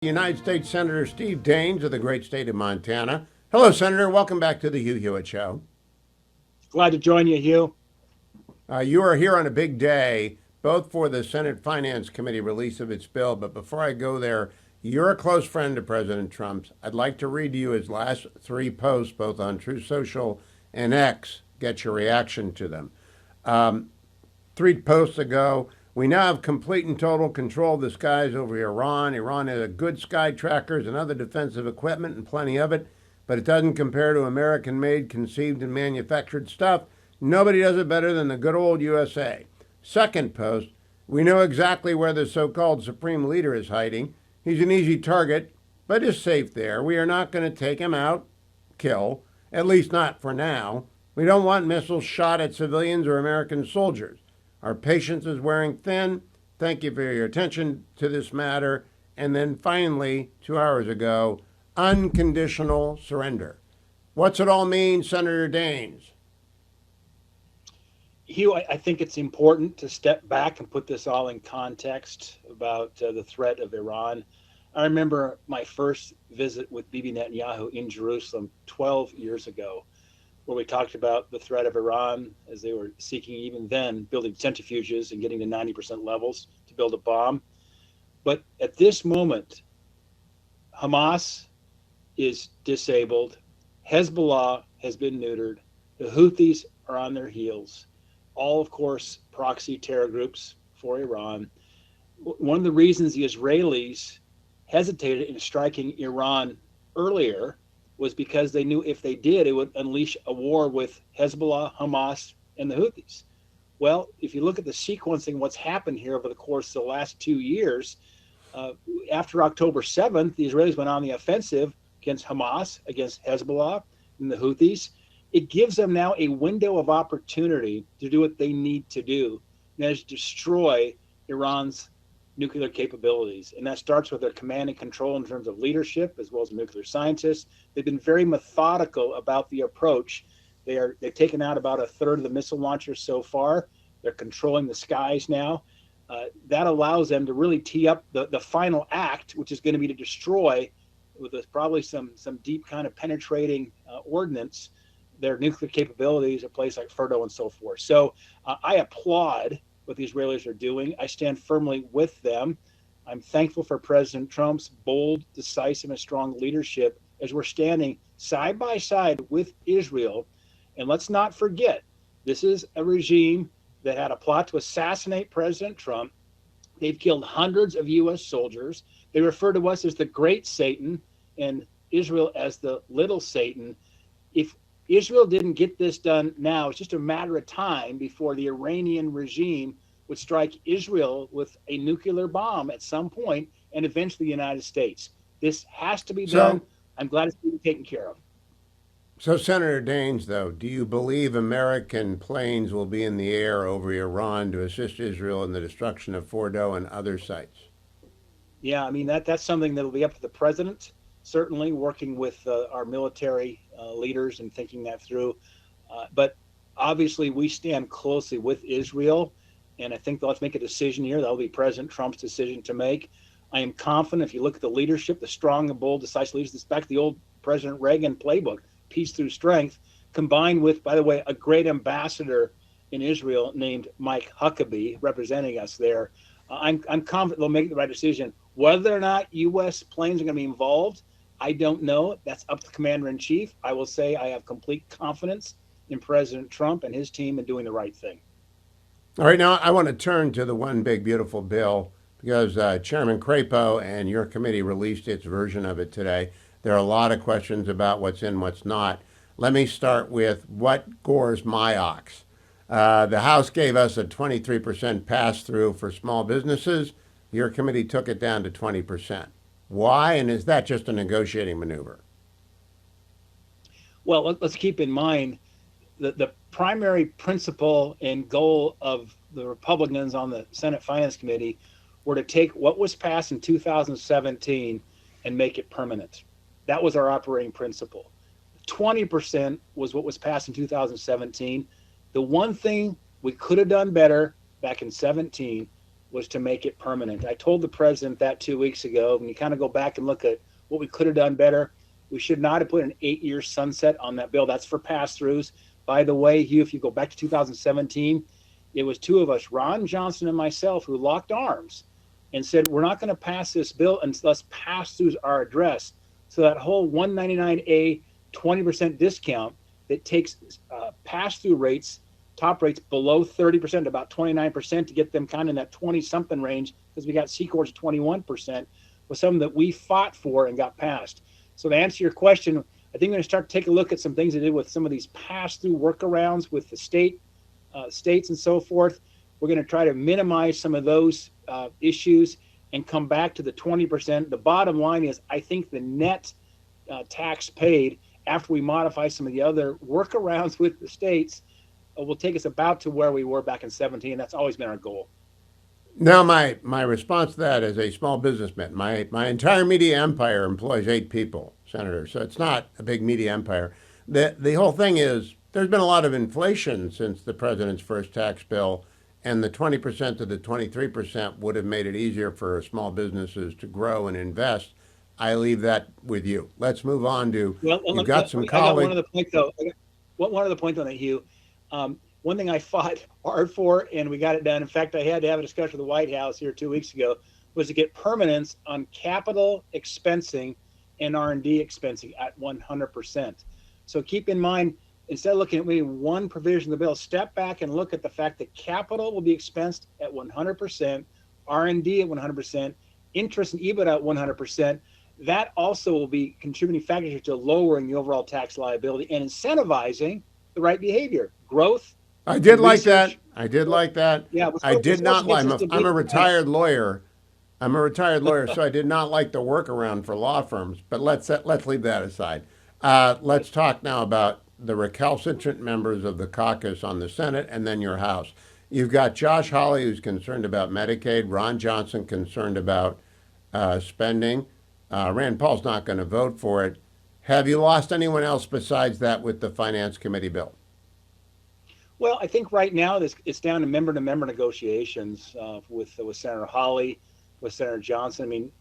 United States Senator Steve Daines of the great state of Montana. Hello, Senator. Welcome back to the Hugh Hewitt Show. Glad to join you, Hugh. You are here on a big day, both for the Senate Finance Committee release of its bill. But before I go there, you're a close friend of President Trump's. I'd like to read to you his last three posts, both on Truth Social and X. Get your reaction to them. 3 posts ago, we now have complete and total control of the skies over Iran. Iran has good sky trackers and other defensive equipment, and plenty of it, but it doesn't compare to American made, conceived, and manufactured stuff. Nobody does it better than the good old USA. Second post, we know exactly where the so called Supreme Leader is hiding. He's an easy target, but is safe there. We are not going to take him out, kill, at least not for now. We don't want missiles shot at civilians or American soldiers. Our patience is wearing thin. Thank you for your attention to this matter. And then finally, 2 hours ago, unconditional surrender. What's it all mean, Senator Daines? Hugh, I think it's important to step back and put this all in context about the threat of Iran. I remember my first visit with Bibi Netanyahu in Jerusalem 12 years ago, where we talked about the threat of Iran as they were seeking, even then, building centrifuges and getting to 90% levels to build a bomb. But at this moment, Hamas is disabled, Hezbollah has been neutered, the Houthis are on their heels, all, of course, proxy terror groups for Iran. One of the reasons the Israelis hesitated in striking Iran earlier was because they knew if they did, it would unleash a war with Hezbollah, Hamas, and the Houthis. Well, if you look at the sequencing, what's happened here over the course of the last 2 years, after October 7th, the Israelis went on the offensive against Hamas, against Hezbollah, and the Houthis. It gives them now a window of opportunity to do what they need to do, and that is destroy Iran's nuclear capabilities. And that starts with their command and control in terms of leadership, as well as nuclear scientists. They've been very methodical about the approach. They've taken out about a third of the missile launchers so far. They're controlling the skies now. That allows them to really tee up the final act, which is going to be to destroy, with probably some deep kind of penetrating ordnance, their nuclear capabilities at places like Fordo and so forth. So I applaud what the Israelis are doing. I stand firmly with them. I'm thankful for President Trump's bold, decisive, and strong leadership as we're standing side by side with Israel. And let's not forget, this is a regime that had a plot to assassinate President Trump. They've killed hundreds of U.S. soldiers. They refer to us as the Great Satan and Israel as the Little Satan. If Israel didn't get this done now, it's just a matter of time before the Iranian regime would strike Israel with a nuclear bomb at some point, and eventually the United States. This has to be done. I'm glad it's being taken care of. So, Senator Daines, though, do you believe American planes will be in the air over Iran to assist Israel in the destruction of Fordo and other sites? Yeah, I mean, that's something that'll be up to the president, certainly working with our military leaders and thinking that through. But obviously, we stand closely with Israel, and I think they'll have to make a decision here. That'll be President Trump's decision to make. I am confident if you look at the leadership, the strong and bold, decisive leaders, this back to the old President Reagan playbook, peace through strength, combined with, by the way, a great ambassador in Israel named Mike Huckabee representing us there. I'm confident they'll make the right decision. Whether or not U.S. planes are going to be involved, I don't know. That's up to the commander-in-chief. I will say I have complete confidence in President Trump and his team in doing the right thing. All right, now I want to turn to the one big beautiful bill because Chairman Crapo and your committee released its version of it today. There are a lot of questions about what's in, what's not. Let me start with what gores my ox. The House gave us a 23% pass-through for small businesses. Your committee took it down to 20%. Why, and is that just a negotiating maneuver? Well, let's keep in mind the primary principle and goal of the Republicans on the Senate Finance Committee were to take what was passed in 2017 and make it permanent. That was our operating principle. 20% was what was passed in 2017. The one thing we could have done better back in 17 was to make it permanent. I told the president that 2 weeks ago. When you kind of go back and look at what we could have done better, we should not have put an 8-year sunset on that bill. That's for pass-throughs. By the way, Hugh, if you go back to 2017, it was two of us, Ron Johnson and myself, who locked arms and said, we're not going to pass this bill unless pass-throughs are addressed. So that whole 199A 20% discount that takes pass-through rates, top rates below 30%, about 29%, to get them kind of in that 20-something range, because we got C-Corps at 21%, was something that we fought for and got passed. So to answer your question, I think we're going to start to take a look at some things they did with some of these pass-through workarounds with the states and so forth. We're going to try to minimize some of those issues and come back to the 20%. The bottom line is, I think the net tax paid after we modify some of the other workarounds with the states will take us about to where we were back in 17. That's always been our goal. Now, my response to that as a small businessman, my entire media empire employs 8 people, Senator, so it's not a big media empire. The whole thing is there's been a lot of inflation since the president's first tax bill, and the 20% to the 23% would have made it easier for small businesses to grow and invest. I leave that with you. Let's move on to, Well, you've got some I got one colleagues. other point though. One other point on that, Hugh. One thing I fought hard for, and we got it done. In fact, I had to have a discussion with the White House here 2 weeks ago, was to get permanence on capital expensing and R&D expensing at 100%. So keep in mind, instead of looking at maybe one provision of the bill, step back and look at the fact that capital will be expensed at 100%, R&D at 100%, interest and EBITDA at 100%. That also will be contributing factors to lowering the overall tax liability and incentivizing the right behavior, growth. I did like research. that. I did like that. Yeah, I we're did supposed not to get like. this to I'm be a retired lawyer. I'm a retired lawyer, so I did not like the workaround for law firms. But let's leave that aside. Let's talk now about the recalcitrant members of the caucus on the Senate and then your House. You've got Josh Hawley, who's concerned about Medicaid. Ron Johnson concerned about spending. Rand Paul's not going to vote for it. Have you lost anyone else besides that with the Finance Committee bill? Well, I think right now it's down to member negotiations with Senator Hawley, with Senator Johnson. I mean,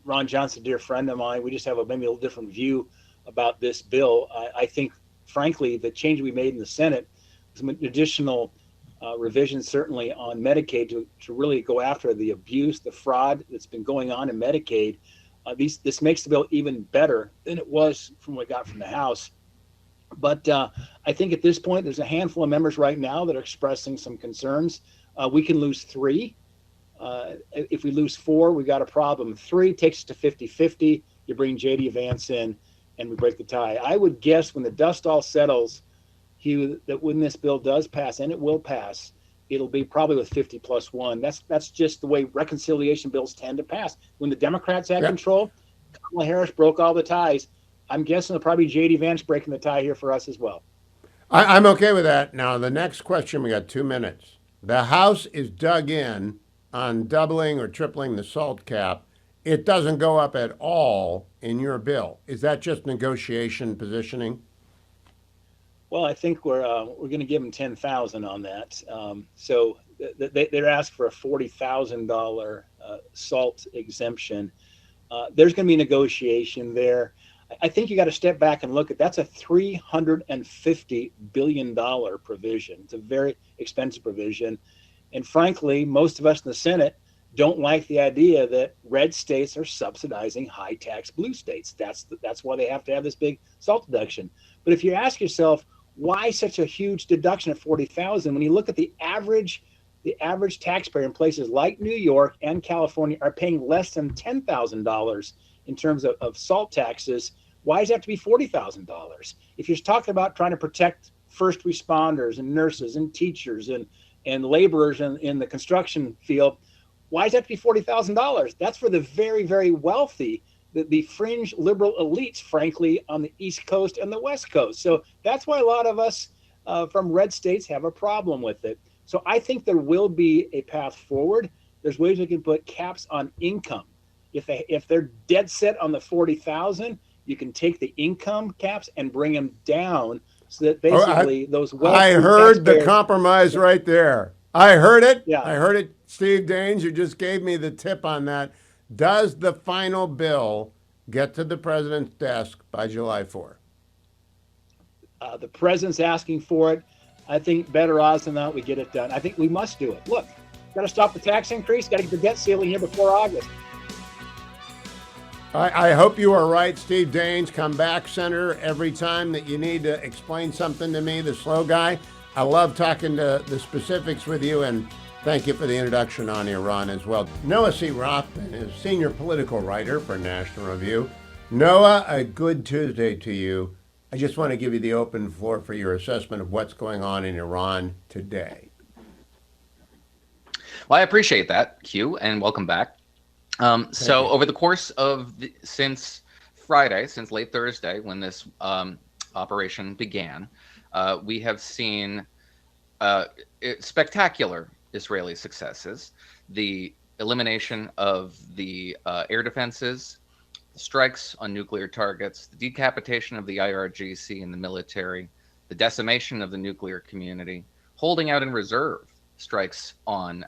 Ron Johnson, a dear friend of mine. We just have maybe a little different view about this bill. I think, frankly, the change we made in the Senate, some additional revisions certainly on Medicaid to really go after the abuse, the fraud that's been going on in Medicaid. This makes the bill even better than it was from what we got from the House. But I think at this point, there's a handful of members right now that are expressing some concerns. We can lose 3. If we lose 4, we've got a problem. 3 takes us to 50-50. You bring J.D. Vance in, and we break the tie. I would guess when the dust all settles, Hugh, that when this bill does pass, and it will pass, it'll be probably with 50+1. That's just the way reconciliation bills tend to pass. When the Democrats had control, Kamala Harris broke all the ties. I'm guessing it'll probably be J.D. Vance breaking the tie here for us as well. I'm okay with that. Now, the next question, we got 2 minutes. The House is dug in on doubling or tripling the SALT cap. It doesn't go up at all in your bill. Is that just negotiation positioning? Well, I think we're going to give them 10,000 on that. So they're asking for a $40,000 SALT exemption. There's going to be negotiation there. I think you got to step back and look at that's a $350 billion provision. It's a very expensive provision. And frankly, most of us in the Senate don't like the idea that red states are subsidizing high tax blue states. That's why they have to have this big SALT deduction. But if you ask yourself, why such a huge deduction at 40,000 when you look at the average taxpayer in places like New York and California are paying less than $10,000 in terms of SALT taxes? Why does it have to be $40,000? If you're talking about trying to protect first responders and nurses and teachers and laborers in the construction field, why does it have to be $40,000? That's for the very, very wealthy, the fringe liberal elites, frankly, on the East Coast and the West Coast. So that's why a lot of us from red states have a problem with it. So I think there will be a path forward. There's ways we can put caps on income. If they're dead set on the 40,000, you can take the income caps and bring them down so that basically those wealthy I heard the taxpayers, compromise right there. I heard it. Yeah. I heard it. Steve Daines, you just gave me the tip on that. Does the final bill get to the president's desk by July 4th? The president's asking for it. I think better odds than not we get it done. I think we must do it. Look, got to stop the tax increase. Got to get the debt ceiling here before August. I hope you are right, Steve Daines. Come back, Senator, every time that you need to explain something to me, the slow guy. I love talking to the specifics with you, and thank you for the introduction on Iran as well. Noah C. Rothman is senior political writer for National Review. Noah, a good Tuesday to you. I just want to give you the open floor for your assessment of what's going on in Iran today. Well, I appreciate that, Hugh, and welcome back. So over the course of since Friday, since late Thursday, when this operation began, we have seen spectacular Israeli successes. The elimination of the air defenses, strikes on nuclear targets, the decapitation of the IRGC and the military, the decimation of the nuclear community, holding out in reserve strikes on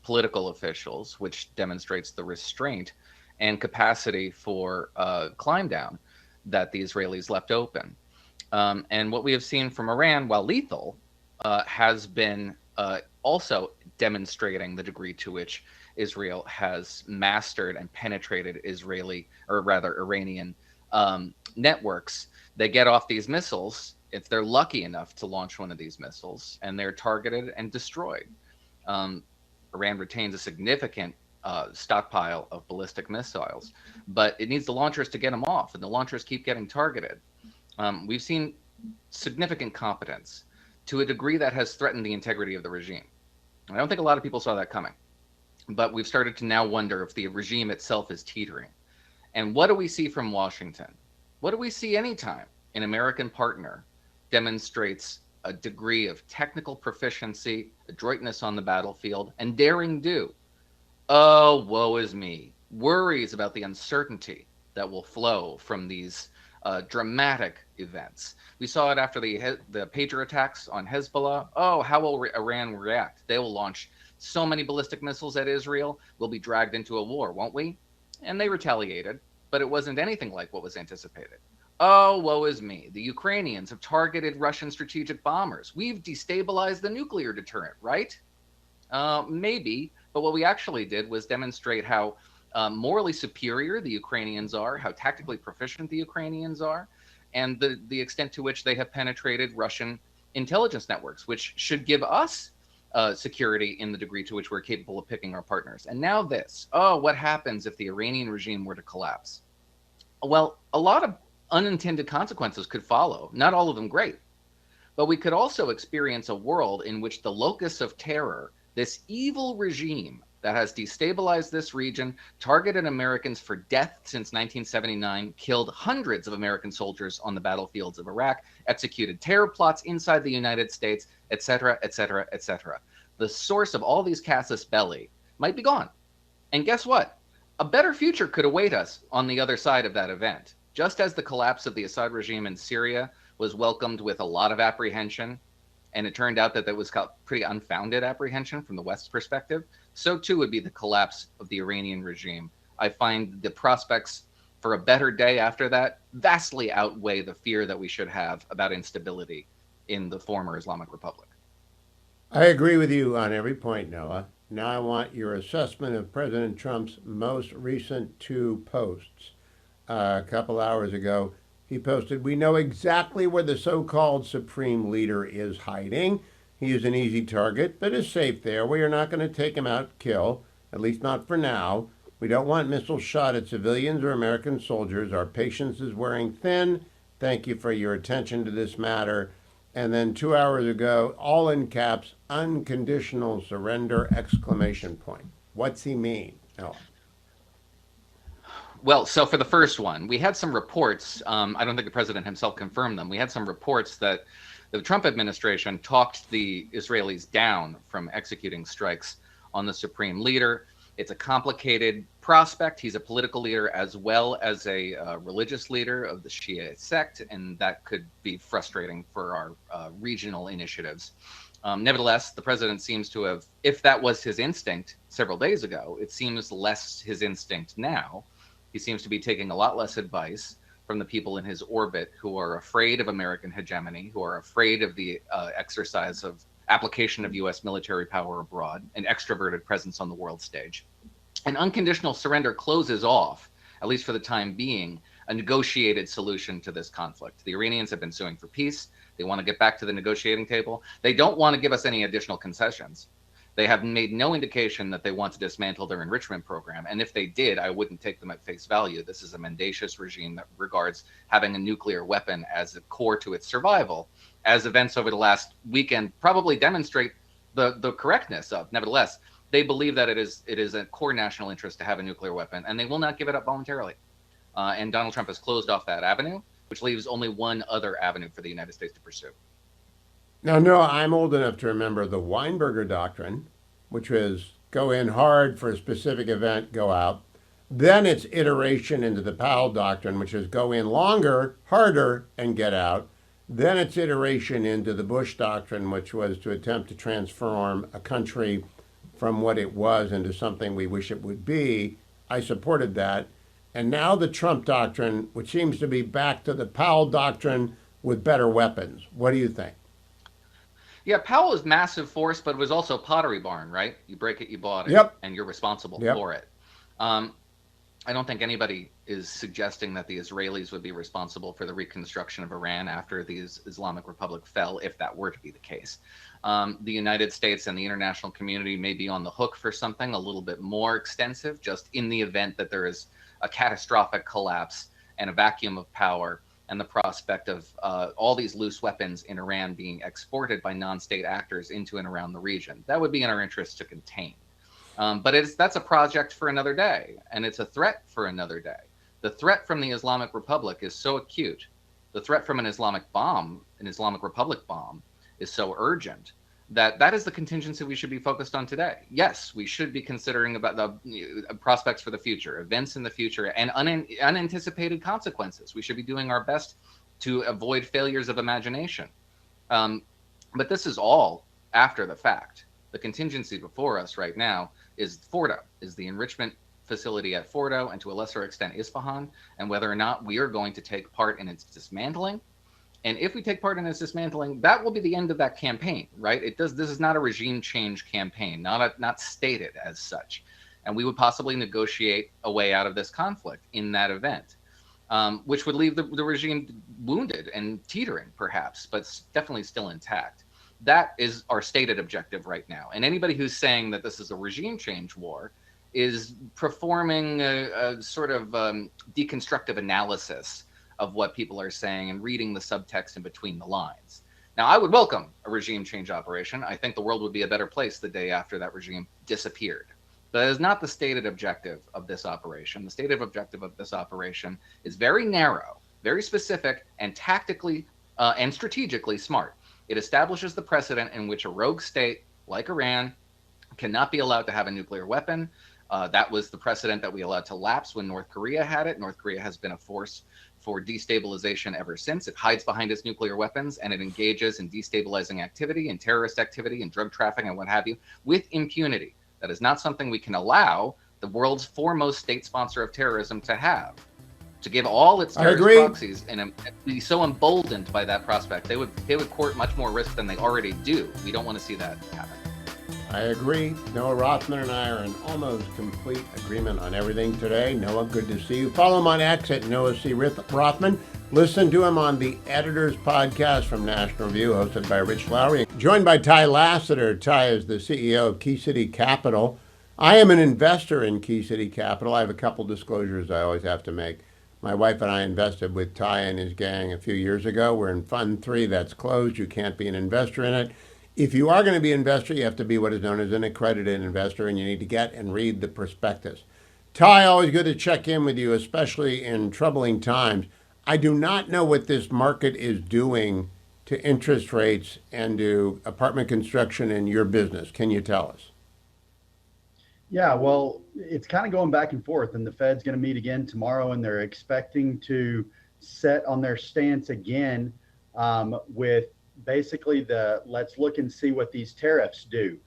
political officials, which demonstrates the restraint and capacity for climb down that the Israelis left open. And what we have seen from Iran, while lethal, has been also demonstrating the degree to which Israel has mastered and penetrated Iranian networks. They get off these missiles if they're lucky enough to launch one of these missiles, and they're targeted and destroyed. Iran retains a significant stockpile of ballistic missiles, but it needs the launchers to get them off, and the launchers keep getting targeted. We've seen significant competence to a degree that has threatened the integrity of the regime. I don't think a lot of people saw that coming, but we've started to now wonder if the regime itself is teetering. And what do we see from Washington? What do we see anytime an American partner demonstrates a degree of technical proficiency, adroitness on the battlefield, and daring do? Oh, woe is me. Worries about the uncertainty that will flow from these dramatic events. We saw it after the pager attacks on Hezbollah. Oh, how will Iran react? They will launch so many ballistic missiles at Israel, we'll be dragged into a war, won't we? And they retaliated, but it wasn't anything like what was anticipated. Oh, woe is me. The Ukrainians have targeted Russian strategic bombers. We've destabilized the nuclear deterrent, right? Maybe, but what we actually did was demonstrate how morally superior the Ukrainians are, how tactically proficient the Ukrainians are, and the extent to which they have penetrated Russian intelligence networks, which should give us security in the degree to which we're capable of picking our partners. And now this, what happens if the Iranian regime were to collapse? Well, a lot of unintended consequences could follow, not all of them great. But we could also experience a world in which the locus of terror, this evil regime that has destabilized this region, targeted Americans for death since 1979, killed hundreds of American soldiers on the battlefields of Iraq, executed terror plots inside the United States, etc., etc., etc. The source of all these casus belli might be gone. And guess what? A better future could await us on the other side of that event. Just as the collapse of the Assad regime in Syria was welcomed with a lot of apprehension, and it turned out that was pretty unfounded apprehension from the West's perspective, so too would be the collapse of the Iranian regime. I find the prospects for a better day after that vastly outweigh the fear that we should have about instability in the former Islamic Republic. I agree with you on every point, Noah. Now I want your assessment of President Trump's most recent two posts. A couple hours ago, he posted, "We know exactly where the so-called supreme leader is hiding. He is an easy target, but is safe there. We are not going to take him out, kill, at least not for now. We don't want missiles shot at civilians or American soldiers. Our patience is wearing thin. Thank you for your attention to this matter." And then 2 hours ago, all in caps, "unconditional surrender!" exclamation point. What's he mean? Oh. Well, so for the first one, we had some reports. I don't think the president himself confirmed them. We had some reports that the Trump administration talked the Israelis down from executing strikes on the supreme leader. It's a complicated prospect. He's a political leader as well as a religious leader of the Shia sect, and that could be frustrating for our regional initiatives. Nevertheless, the president seems to have, if that was his instinct several days ago, it seems less his instinct now. He seems to be taking a lot less advice from the people in his orbit who are afraid of American hegemony, who are afraid of the exercise of application of U.S. military power abroad, an extroverted presence on the world stage. An unconditional surrender closes off, at least for the time being, a negotiated solution to this conflict. The Iranians have been suing for peace. They want to get back to the negotiating table. They don't want to give us any additional concessions. They have made no indication that they want to dismantle their enrichment program. And if they did, I wouldn't take them at face value. This is a mendacious regime that regards having a nuclear weapon as a core to its survival, as events over the last weekend probably demonstrate the correctness of. Nevertheless, they believe that it is a core national interest to have a nuclear weapon, and they will not give it up voluntarily. And Donald Trump has closed off that avenue, which leaves only one other avenue for the United States to pursue. Now, no, I'm old enough to remember the Weinberger Doctrine, which was go in hard for a specific event, go out. Then its iteration into the Powell Doctrine, which is go in longer, harder, and get out. Then its iteration into the Bush Doctrine, which was to attempt to transform a country from what it was into something we wish it would be. I supported that. And now the Trump Doctrine, which seems to be back to the Powell Doctrine with better weapons. What do you think? Yeah, Powell is massive force, but it was also Pottery Barn, right? You break it, you bought it, Yep. and you're responsible Yep. for it. I don't think anybody is suggesting that the Israelis would be responsible for the reconstruction of Iran after the Islamic Republic fell, if that were to be the case. The United States and the international community may be on the hook for something a little bit more extensive, just in the event that there is a catastrophic collapse and a vacuum of power, and the prospect of all these loose weapons in Iran being exported by non-state actors into and around the region. That would be in our interest to contain. But that's a project for another day, and it's a threat for another day. The threat from the Islamic Republic is so acute. The threat from an Islamic Republic bomb, is so urgent that is the contingency we should be focused on today. Yes, we should be considering about the prospects for the future, events in the future, and unanticipated consequences. We should be doing our best to avoid failures of imagination. But this is all after the fact. The contingency before us right now is Fordo, is the enrichment facility at Fordo, and to a lesser extent Isfahan, and whether or not we are going to take part in its dismantling. And if we take part in its dismantling, that will be the end of that campaign, right? This is not a regime change campaign, not stated as such. And we would possibly negotiate a way out of this conflict in that event, which would leave the regime wounded and teetering, perhaps, but definitely still intact. That is our stated objective right now. And anybody who's saying that this is a regime change war is performing a sort of deconstructive analysis of what people are saying and reading the subtext in between the lines. Now, I would welcome a regime change operation. I think the world would be a better place the day after that regime disappeared. But that is not the stated objective of this operation. The stated objective of this operation is very narrow, very specific, and tactically and strategically smart. It establishes the precedent in which a rogue state like Iran cannot be allowed to have a nuclear weapon. That was the precedent that we allowed to lapse when North Korea had it. North Korea has been a force for destabilization ever since. It hides behind its nuclear weapons, and it engages in destabilizing activity and terrorist activity and drug trafficking and what have you with impunity. That is not something we can allow the world's foremost state sponsor of terrorism to have. To give all its terrorist proxies and be so emboldened by that prospect, they would court much more risk than they already do. We don't want to see that happen. I agree. Noah Rothman and I are in almost complete agreement on everything today. Noah, good to see you. Follow him on X at Noah C. Rothman. Listen to him on the Editor's Podcast from National Review, hosted by Rich Lowry. Joined by Ty Lassiter. Ty is the CEO of Key City Capital. I am an investor in Key City Capital. I have a couple disclosures I always have to make. My wife and I invested with Ty and his gang a few years ago. We're in Fund 3. That's closed. You can't be an investor in it. If you are going to be an investor, you have to be what is known as an accredited investor, and you need to get and read the prospectus. Ty, always good to check in with you, especially in troubling times. I do not know what this market is doing to interest rates and to apartment construction in your business. Can you tell us? Yeah, well, it's kind of going back and forth, and the Fed's going to meet again tomorrow, and they're expecting to set on their stance again with basically let's look and see what these tariffs do.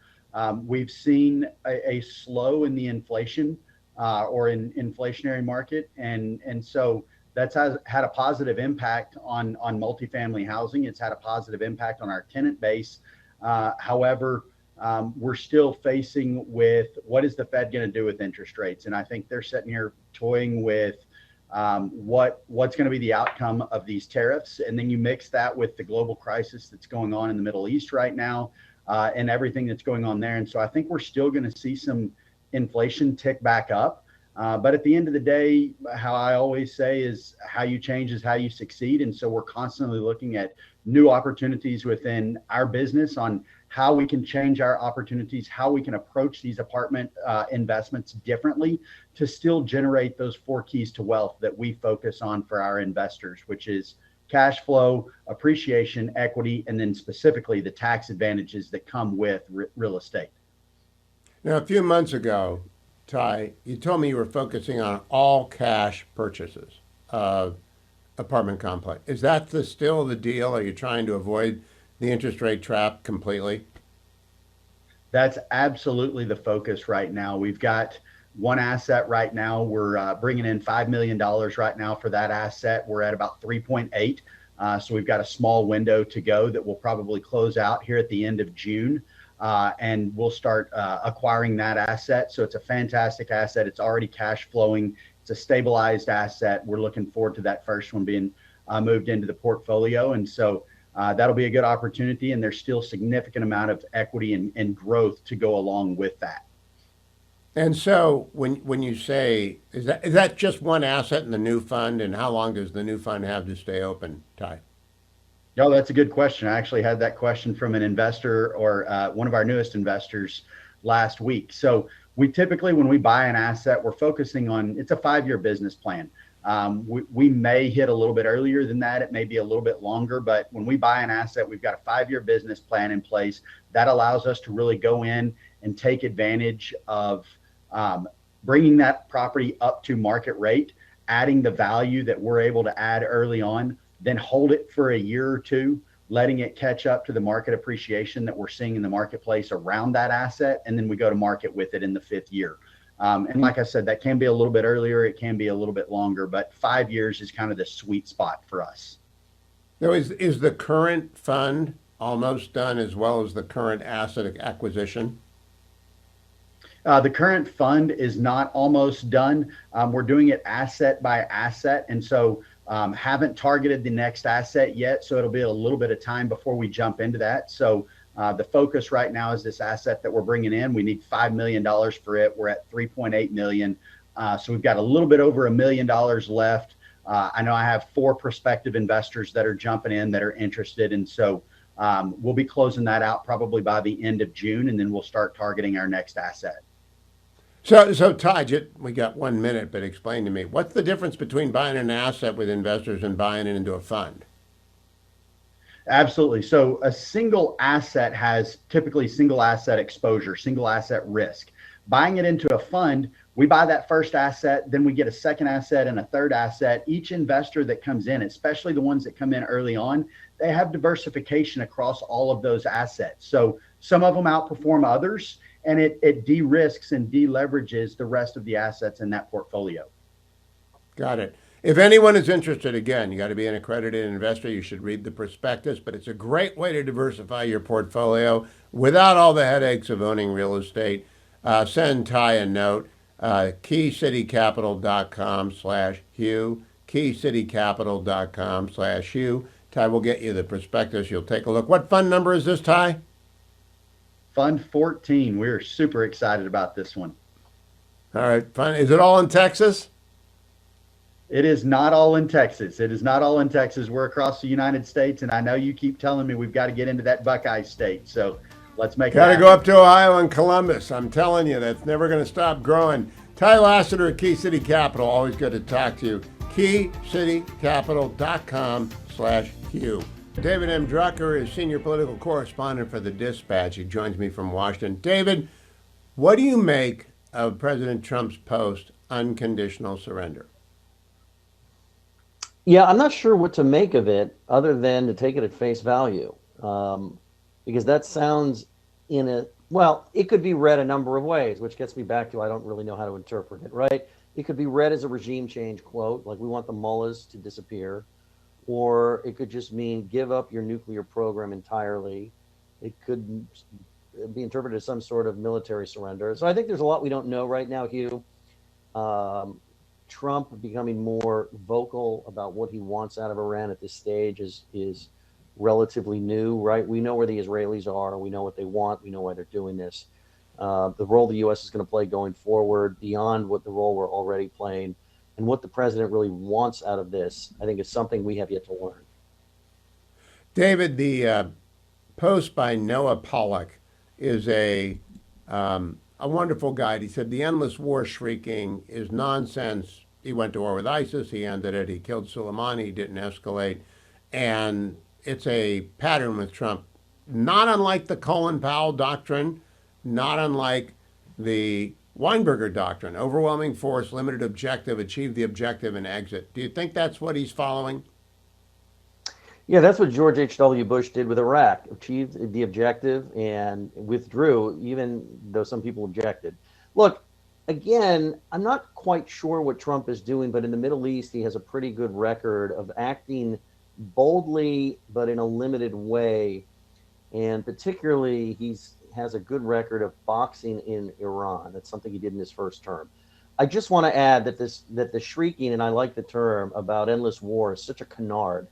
We've seen a slow in the inflation or in inflationary market, and so that's had a positive impact on multifamily housing. It's had a positive impact on our tenant base. However, we're still facing with what is the Fed going to do with interest rates, and I think they're sitting here toying with what's going to be the outcome of these tariffs, and then you mix that with the global crisis that's going on in the Middle East right now, and everything that's going on there. And so I think we're still going to see some inflation tick back up. But at the end of the day, how I always say is how you change is how you succeed. And so we're constantly looking at new opportunities within our business on how we can change our opportunities, how we can approach these apartment investments differently to still generate those 4 keys to wealth that we focus on for our investors, which is cash flow, appreciation, equity, and then specifically the tax advantages that come with real estate. Now, a few months ago, Ty, you told me you were focusing on all cash purchases of apartment complex. Is that still the deal? Are you trying to avoid the interest rate trap completely? That's absolutely the focus right now. We've got one asset right now. We're bringing in $5 million right now for that asset. We're at about 3.8. So we've got a small window to go that will probably close out here at the end of June. And we'll start acquiring that asset. So it's a fantastic asset. It's already cash flowing. It's a stabilized asset. We're looking forward to that first one being moved into the portfolio. And so that'll be a good opportunity. And there's still significant amount of equity and growth to go along with that. And so when you say, is that just one asset in the new fund? And how long does the new fund have to stay open, Ty? No, that's a good question. I actually had that question from an investor or one of our newest investors last week. So we typically, when we buy an asset, we're focusing on, it's a 5-year business plan. We may hit a little bit earlier than that. It may be a little bit longer, but when we buy an asset, we've got a 5-year business plan in place that allows us to really go in and take advantage of bringing that property up to market rate, adding the value that we're able to add early on, then hold it for a year or two, letting it catch up to the market appreciation that we're seeing in the marketplace around that asset. And then we go to market with it in the 5th year. And like I said, that can be a little bit earlier. It can be a little bit longer, but 5 years is kind of the sweet spot for us. Now, is the current fund almost done as well as the current asset acquisition? The current fund is not almost done. We're doing it asset by asset. And so haven't targeted the next asset yet. So it'll be a little bit of time before we jump into that. So the focus right now is this asset that we're bringing in. We need $5 million for it. We're at 3.8 million. So we've got a little bit over $1 million left. I know I have 4 prospective investors that are jumping in that are interested. And so we'll be closing that out probably by the end of June, and then we'll start targeting our next asset. So Ty, we got 1 minute, but explain to me, what's the difference between buying an asset with investors and buying it into a fund? Absolutely. So a single asset has typically single asset exposure, single asset risk. Buying it into a fund, we buy that first asset, then we get a second asset and a third asset. Each investor that comes in, especially the ones that come in early on, they have diversification across all of those assets. So some of them outperform others, and it de-risks and de-leverages the rest of the assets in that portfolio. Got it. If anyone is interested, again, you got to be an accredited investor. You should read the prospectus, but it's a great way to diversify your portfolio without all the headaches of owning real estate. Send Ty a note, keycitycapital.com/Hugh, keycitycapital.com/Hugh. Ty will get you the prospectus. You'll take a look. What fund number is this, Ty? Fund 14. We're super excited about this one. All right, fun. Is it all in Texas? It is not all in Texas. It is not all in Texas. We're across the United States, and I know you keep telling me we've got to get into that Buckeye state. So let's make it happen. Got to go up to Ohio and Columbus. I'm telling you, that's never going to stop growing. Ty Lassiter at Key City Capital. Always good to talk to you. keycitycapital.com/Hugh. David M. Drucker is senior political correspondent for the Dispatch. He joins me from Washington. David, what do you make of President Trump's post, unconditional surrender? Yeah, I'm not sure what to make of it other than to take it at face value. because that sounds in a, well, it could be read a number of ways, which gets me back to I don't really know how to interpret it, right? It could be read as a regime change quote, like we want the mullahs to disappear, or it could just mean give up your nuclear program entirely. It could be interpreted as some sort of military surrender. So I think there's a lot we don't know right now, Hugh. Um, Trump becoming more vocal about what he wants out of Iran at this stage is relatively new, right? We know where the Israelis are. We know what they want. We know why they're doing this. The role the U.S. is going to play going forward, beyond what the role we're already playing, and what the president really wants out of this, I think is something we have yet to learn. David, the post by Noah Pollock is a wonderful guide. He said the endless war shrieking is nonsense. He went to war with ISIS. He ended it. He killed Soleimani. He didn't escalate, and it's a pattern with Trump, not unlike the Colin Powell doctrine, not unlike the Weinberger doctrine: overwhelming force, limited objective, achieve the objective, and exit. Do you think that's what he's following? Yeah, that's what George H.W. Bush did with Iraq, achieved the objective and withdrew, even though some people objected. Look, again, I'm not quite sure what Trump is doing, but in the Middle East, he has a pretty good record of acting boldly, but in a limited way. And particularly, he's has a good record of boxing in Iran. That's something he did in his first term. I just want to add that the shrieking, and I like the term, about endless war is such a canard.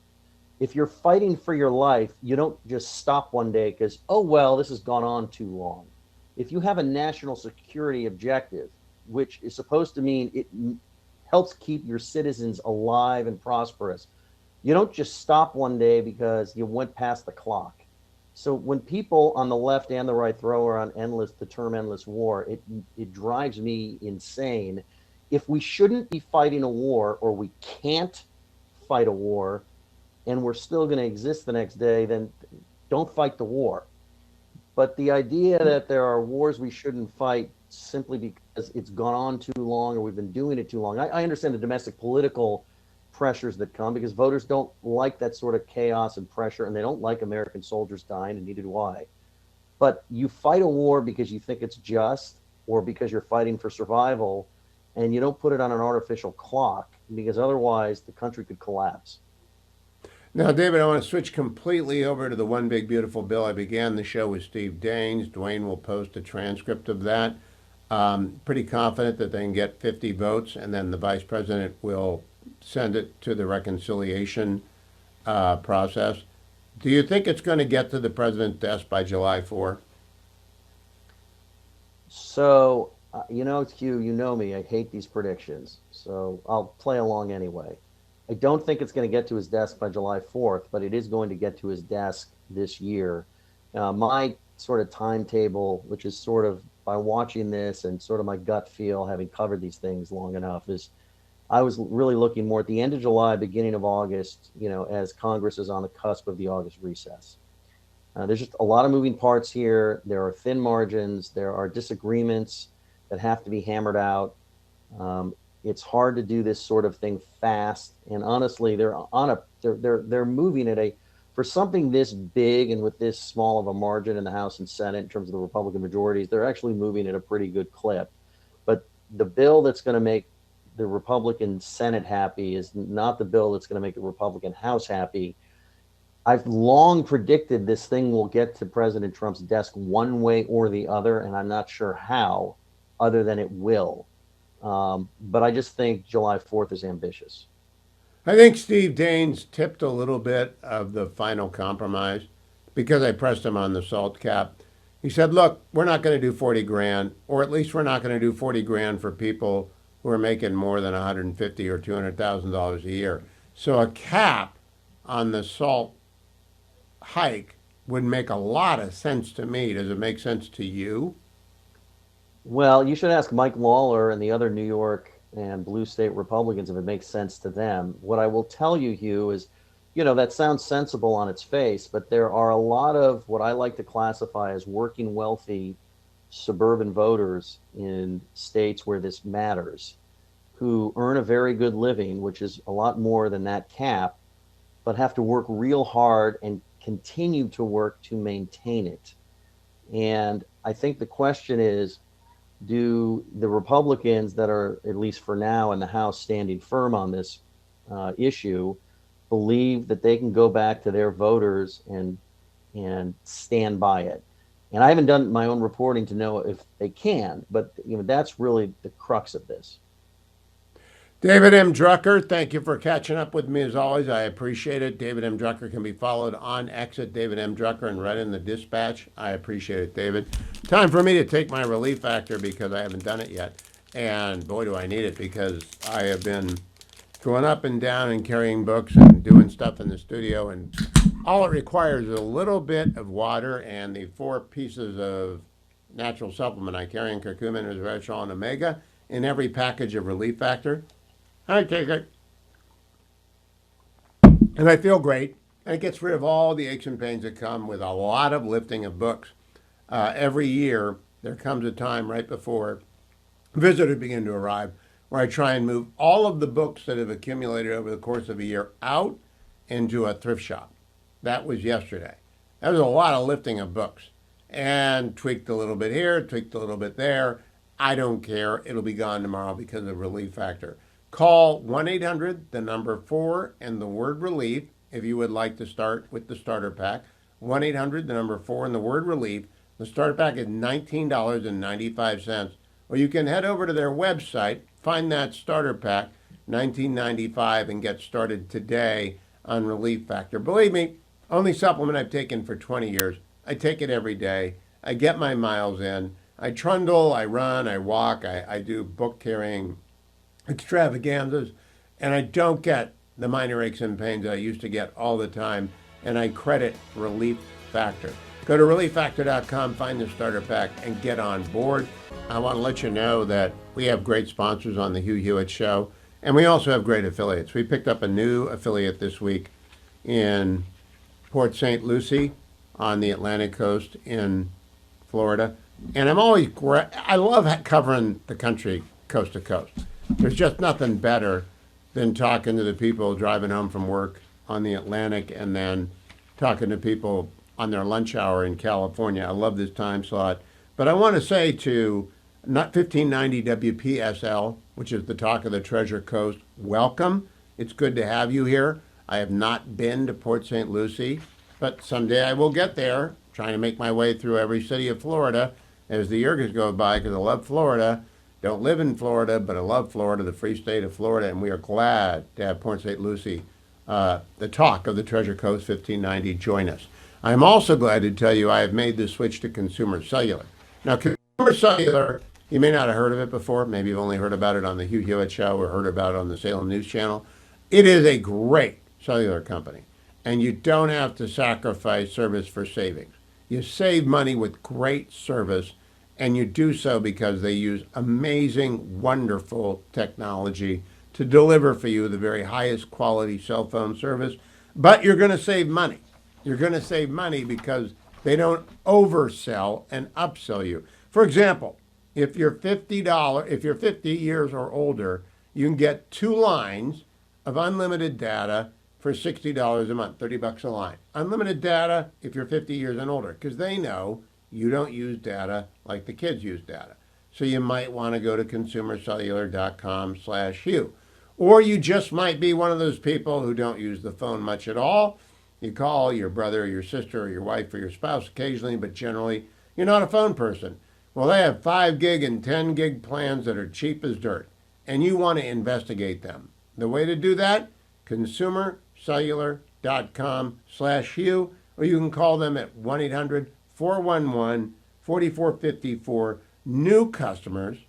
If you're fighting for your life, you don't just stop one day because, oh, well, this has gone on too long. If you have a national security objective, which is supposed to mean it helps keep your citizens alive and prosperous, you don't just stop one day because you went past the clock. So when people on the left and the right throw around the term endless war, it drives me insane. If we shouldn't be fighting a war, or we can't fight a war, and we're still going to exist the next day, then don't fight the war. But the idea that there are wars we shouldn't fight simply because it's gone on too long or we've been doing it too long. I understand the domestic political pressures that come because voters don't like that sort of chaos and pressure, and they don't like American soldiers dying, and neither do I. But you fight a war because you think it's just, or because you're fighting for survival, and you don't put it on an artificial clock, because otherwise the country could collapse. Now, David, I want to switch completely over to the One Big Beautiful Bill. I began the show with Steve Daines. Dwayne will post a transcript of that. Pretty confident that they can get 50 votes, and then the vice president will send it to the reconciliation process. Do you think it's going to get to the president's desk by July 4? So, Hugh, you know me, I hate these predictions. So I'll play along anyway. I don't think it's going to get to his desk by July 4th, but it is going to get to his desk this year. My sort of timetable, which is sort of by watching this and sort of my gut feel, having covered these things long enough, is I was really looking more at the end of July, beginning of August, as Congress is on the cusp of the August recess. There's just a lot of moving parts here. There are thin margins. There are disagreements that have to be hammered out. It's hard to do this sort of thing fast. And honestly, they're moving at for something this big and with this small of a margin in the House and Senate in terms of the Republican majorities, they're actually moving at a pretty good clip. But the bill that's going to make the Republican Senate happy is not the bill that's going to make the Republican House happy. I've long predicted this thing will get to President Trump's desk one way or the other, and I'm not sure how, other than it will. But I just think July 4th is ambitious. I think Steve Daines tipped a little bit of the final compromise because I pressed him on the SALT cap. He said, look, we're not going to do 40 grand, or at least we're not going to do 40 grand for people who are making more than $150,000 or $200,000 a year. So a cap on the SALT hike would make a lot of sense to me. Does it make sense to you? Well, you should ask Mike Lawler and the other New York and blue state Republicans if it makes sense to them. What I will tell you, Hugh, is, that sounds sensible on its face, but there are a lot of what I like to classify as working, wealthy suburban voters in states where this matters, who earn a very good living, which is a lot more than that cap, but have to work real hard and continue to work to maintain it. And I think the question is, do the Republicans that are, at least for now, in the House standing firm on this issue, believe that they can go back to their voters and stand by it? And I haven't done my own reporting to know if they can, but that's really the crux of this. David M. Drucker, thank you for catching up with me as always. I appreciate it. David M. Drucker can be followed on X at David M. Drucker and read in the Dispatch. I appreciate it, David. Time for me to take my relief factor because I haven't done it yet. And boy, do I need it, because I have been going up and down and carrying books and doing stuff in the studio. And all it requires is a little bit of water and the 4 pieces of natural supplement I carry in curcumin, resveratrol, and omega in every package of relief factor. I take it, and I feel great, and it gets rid of all the aches and pains that come with a lot of lifting of books. Every year, there comes a time right before visitors begin to arrive where I try and move all of the books that have accumulated over the course of a year out into a thrift shop. That was yesterday. That was a lot of lifting of books, and tweaked a little bit here, tweaked a little bit there. I don't care. It'll be gone tomorrow because of relief factor. Call 1-800, the number 4, and the word relief if you would like to start with the starter pack. 1-800, the number 4, and the word relief. The starter pack is $19.95. Or you can head over to their website, find that starter pack, $19.95, and get started today on relief factor. Believe me, only supplement I've taken for 20 years. I take it every day. I get my miles in. I trundle, I run, I walk, I do book carrying extravaganzas, and I don't get the minor aches and pains that I used to get all the time, and I credit Relief Factor. Go to relieffactor.com, find the starter pack, and get on board. I want to let you know that we have great sponsors on the Hugh Hewitt Show, and we also have great affiliates. We picked up a new affiliate this week in Port St. Lucie on the Atlantic coast in Florida, and I love covering the country coast to coast. There's just nothing better than talking to the people driving home from work on the Atlantic and then talking to people on their lunch hour in California. I love this time slot. But I want to say to not 1590 WPSL, which is the talk of the Treasure Coast, welcome. It's good to have you here. I have not been to Port St. Lucie, but someday I will get there, trying to make my way through every city of Florida as the years go by, because I love Florida. Don't live in Florida, but I love Florida, the free state of Florida, and we are glad to have Port St. Lucie, the talk of the Treasure Coast 1590, join us. I'm also glad to tell you I have made the switch to Consumer Cellular. Now, Consumer Cellular, you may not have heard of it before. Maybe you've only heard about it on the Hugh Hewitt Show or heard about it on the Salem News Channel. It is a great cellular company, and you don't have to sacrifice service for savings. You save money with great service, and you do so because they use amazing, wonderful technology to deliver for you the very highest quality cell phone service. But you're going to save money. You're going to save money because they don't oversell and upsell you. For example, if you're $50 years or older, you can get 2 lines of unlimited data for $60 a month, $30 a line. Unlimited data if you're 50 years and older, because they know you don't use data like the kids use data. So you might want to go to consumercellular.com/Hugh. Or you just might be one of those people who don't use the phone much at all. You call your brother or your sister or your wife or your spouse occasionally, but generally you're not a phone person. Well, they have 5 gig and 10 gig plans that are cheap as dirt, and you want to investigate them. The way to do that, consumercellular.com/Hugh, or you can call them at 1-800-411-4454. New customers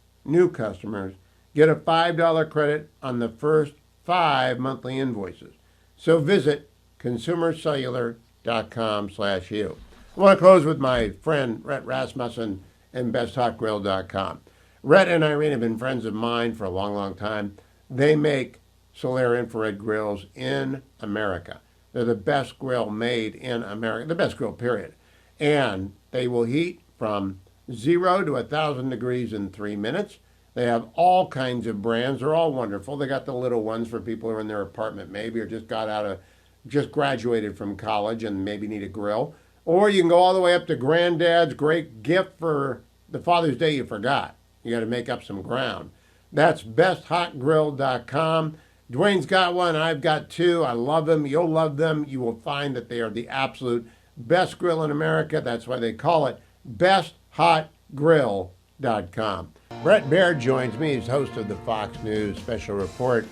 get a $5 credit on the first 5 monthly invoices. So visit consumercellular.com/Hugh. I want to close with my friend Rhett Rasmussen and BestHotGrill.com. Rhett and Irene have been friends of mine for a long, long time. They make Solaire infrared grills in America. They're the best grill made in America, the best grill, period. And they will heat from 0 to 1,000 degrees in 3 minutes. They have all kinds of brands. They're all wonderful. They got the little ones for people who are in their apartment maybe, or just got out of just graduated from college and maybe need a grill. Or you can go all the way up to Granddad's great gift for the Father's Day you forgot. You got to make up some ground. That's besthotgrill.com. Dwayne's got one. I've got two. I love them. You'll love them. You will find that they are the absolute best grill in America. That's why they call it besthotgrill.com. Brett Baird joins me. He's host of the Fox News Special Report.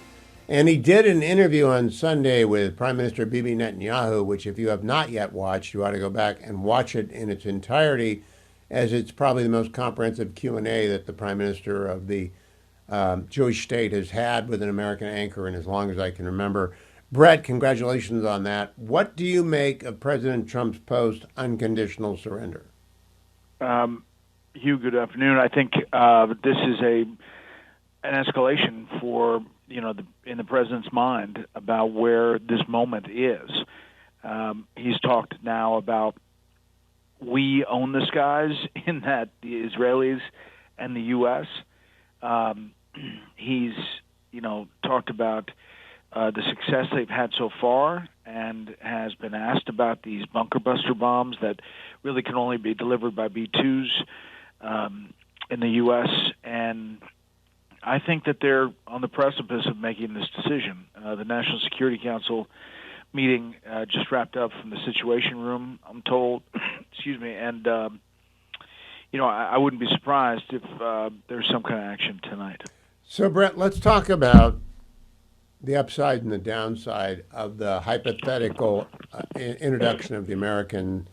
And he did an interview on Sunday with Prime Minister Bibi Netanyahu, which if you have not yet watched, you ought to go back and watch it in its entirety, as it's probably the most comprehensive Q&A that the Prime Minister of the Jewish state has had with an American anchor in as long as I can remember. Brett, congratulations on that. What do you make of President Trump's post unconditional surrender? Hugh, good afternoon. I think this is an escalation for in the president's mind about where this moment is. He's talked now about we own the skies, in that the Israelis and the U.S. He's talked about the success they've had so far, and has been asked about these bunker buster bombs that really can only be delivered by B-2s in the U.S. And I think that they're on the precipice of making this decision. The National Security Council meeting just wrapped up from the Situation Room, I'm told. Excuse me. And, I wouldn't be surprised if there's some kind of action tonight. So, Brett, let's talk about the upside and the downside of the hypothetical introduction of the American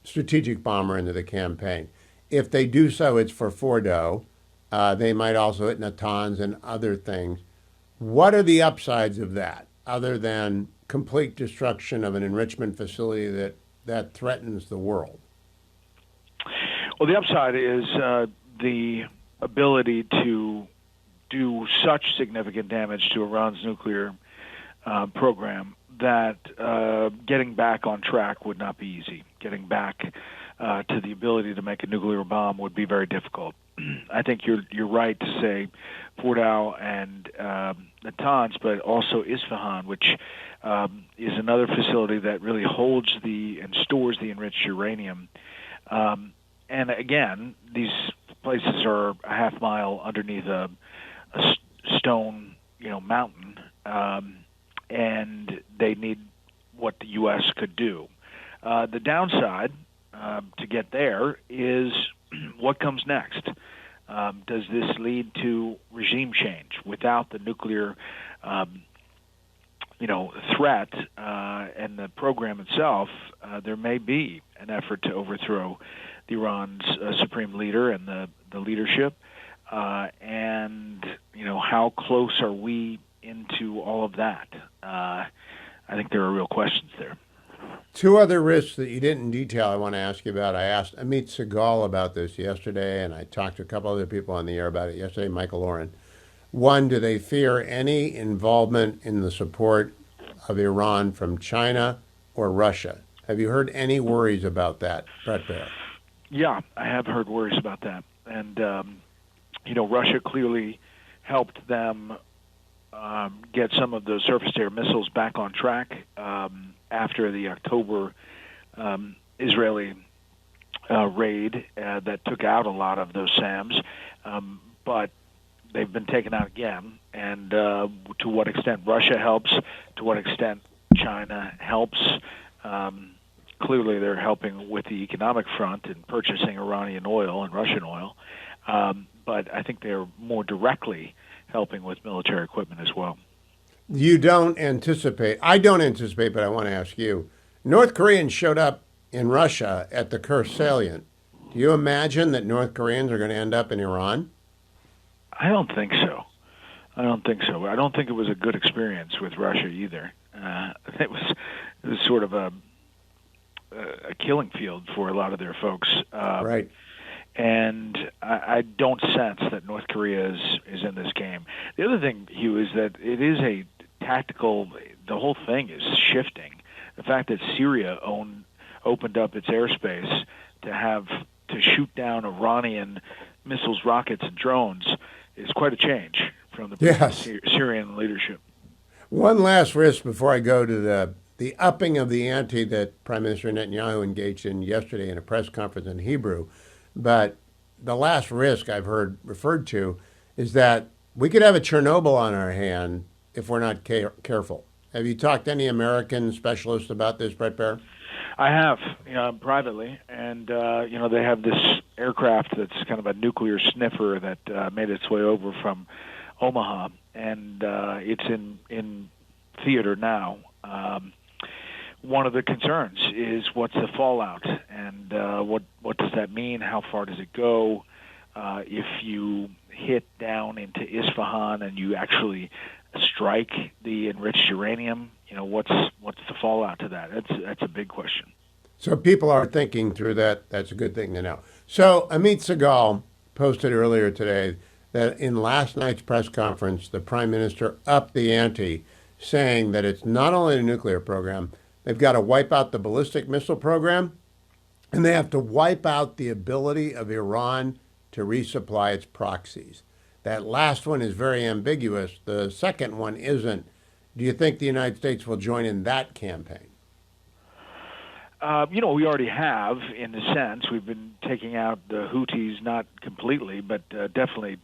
strategic bomber into the campaign. If they do so, it's for Fordo. They might also hit Natanz and other things. What are the upsides of that, other than complete destruction of an enrichment facility that threatens the world? Well, the upside is the ability to do such significant damage to Iran's nuclear program that getting back on track would not be easy. Getting back to the ability to make a nuclear bomb would be very difficult. I think you're right to say Fordow and Natanz, but also Isfahan, which is another facility that really holds and stores the enriched uranium. And again, these places are a half mile underneath a stone, mountain, and they need what the U.S. could do. The downside to get there is what comes next. Does this lead to regime change? Without the nuclear, threat and the program itself, there may be an effort to overthrow the Iran's supreme leader and the leadership. And how close are we into all of that? I think there are real questions there. Two other risks that you didn't detail I want to ask you about. I asked Amit Segal about this yesterday, and I talked to a couple other people on the air about it yesterday, Michael Oren. One, do they fear any involvement in the support of Iran from China or Russia? Have you heard any worries about that, Brett Baer? Yeah, I have heard worries about that. And, Russia clearly helped them get some of the surface-to-air missiles back on track after the October Israeli raid that took out a lot of those SAMs. But they've been taken out again. And to what extent Russia helps, to what extent China helps, clearly they're helping with the economic front in purchasing Iranian oil and Russian oil. But I think they're more directly helping with military equipment as well. You don't anticipate, I don't anticipate, but I want to ask you, North Koreans showed up in Russia at the Kursk salient. Do you imagine that North Koreans are going to end up in Iran? I don't think so. I don't think it was a good experience with Russia either. It was sort of a killing field for a lot of their folks. Right. And I don't sense that North Korea is in this game. The other thing, Hugh, is that it is a tactical, the whole thing is shifting. The fact that Syria opened up its airspace to shoot down Iranian missiles, rockets, and drones is quite a change from the Yes. Syrian leadership. One last risk before I go to the upping of the ante that Prime Minister Netanyahu engaged in yesterday in a press conference in Hebrew. But the last risk I've heard referred to is that we could have a Chernobyl on our hand if we're not careful. Have you talked to any American specialists about this, Brett Baer? I have, privately, and they have this aircraft that's kind of a nuclear sniffer that made its way over from Omaha, and it's in theater now. One of the concerns is what's the fallout, and what does that mean? How far does it go? If you hit down into Isfahan and you actually strike the enriched uranium, what's the fallout to that? That's a big question. So people are thinking through that. That's a good thing to know. So Amit Segal posted earlier today that in last night's press conference, the Prime Minister upped the ante, saying that it's not only a nuclear program, they've got to wipe out the ballistic missile program, and they have to wipe out the ability of Iran to resupply its proxies. That last one is very ambiguous. The second one isn't. Do you think the United States will join in that campaign? We already have, in a sense. We've been taking out the Houthis, not completely, but definitely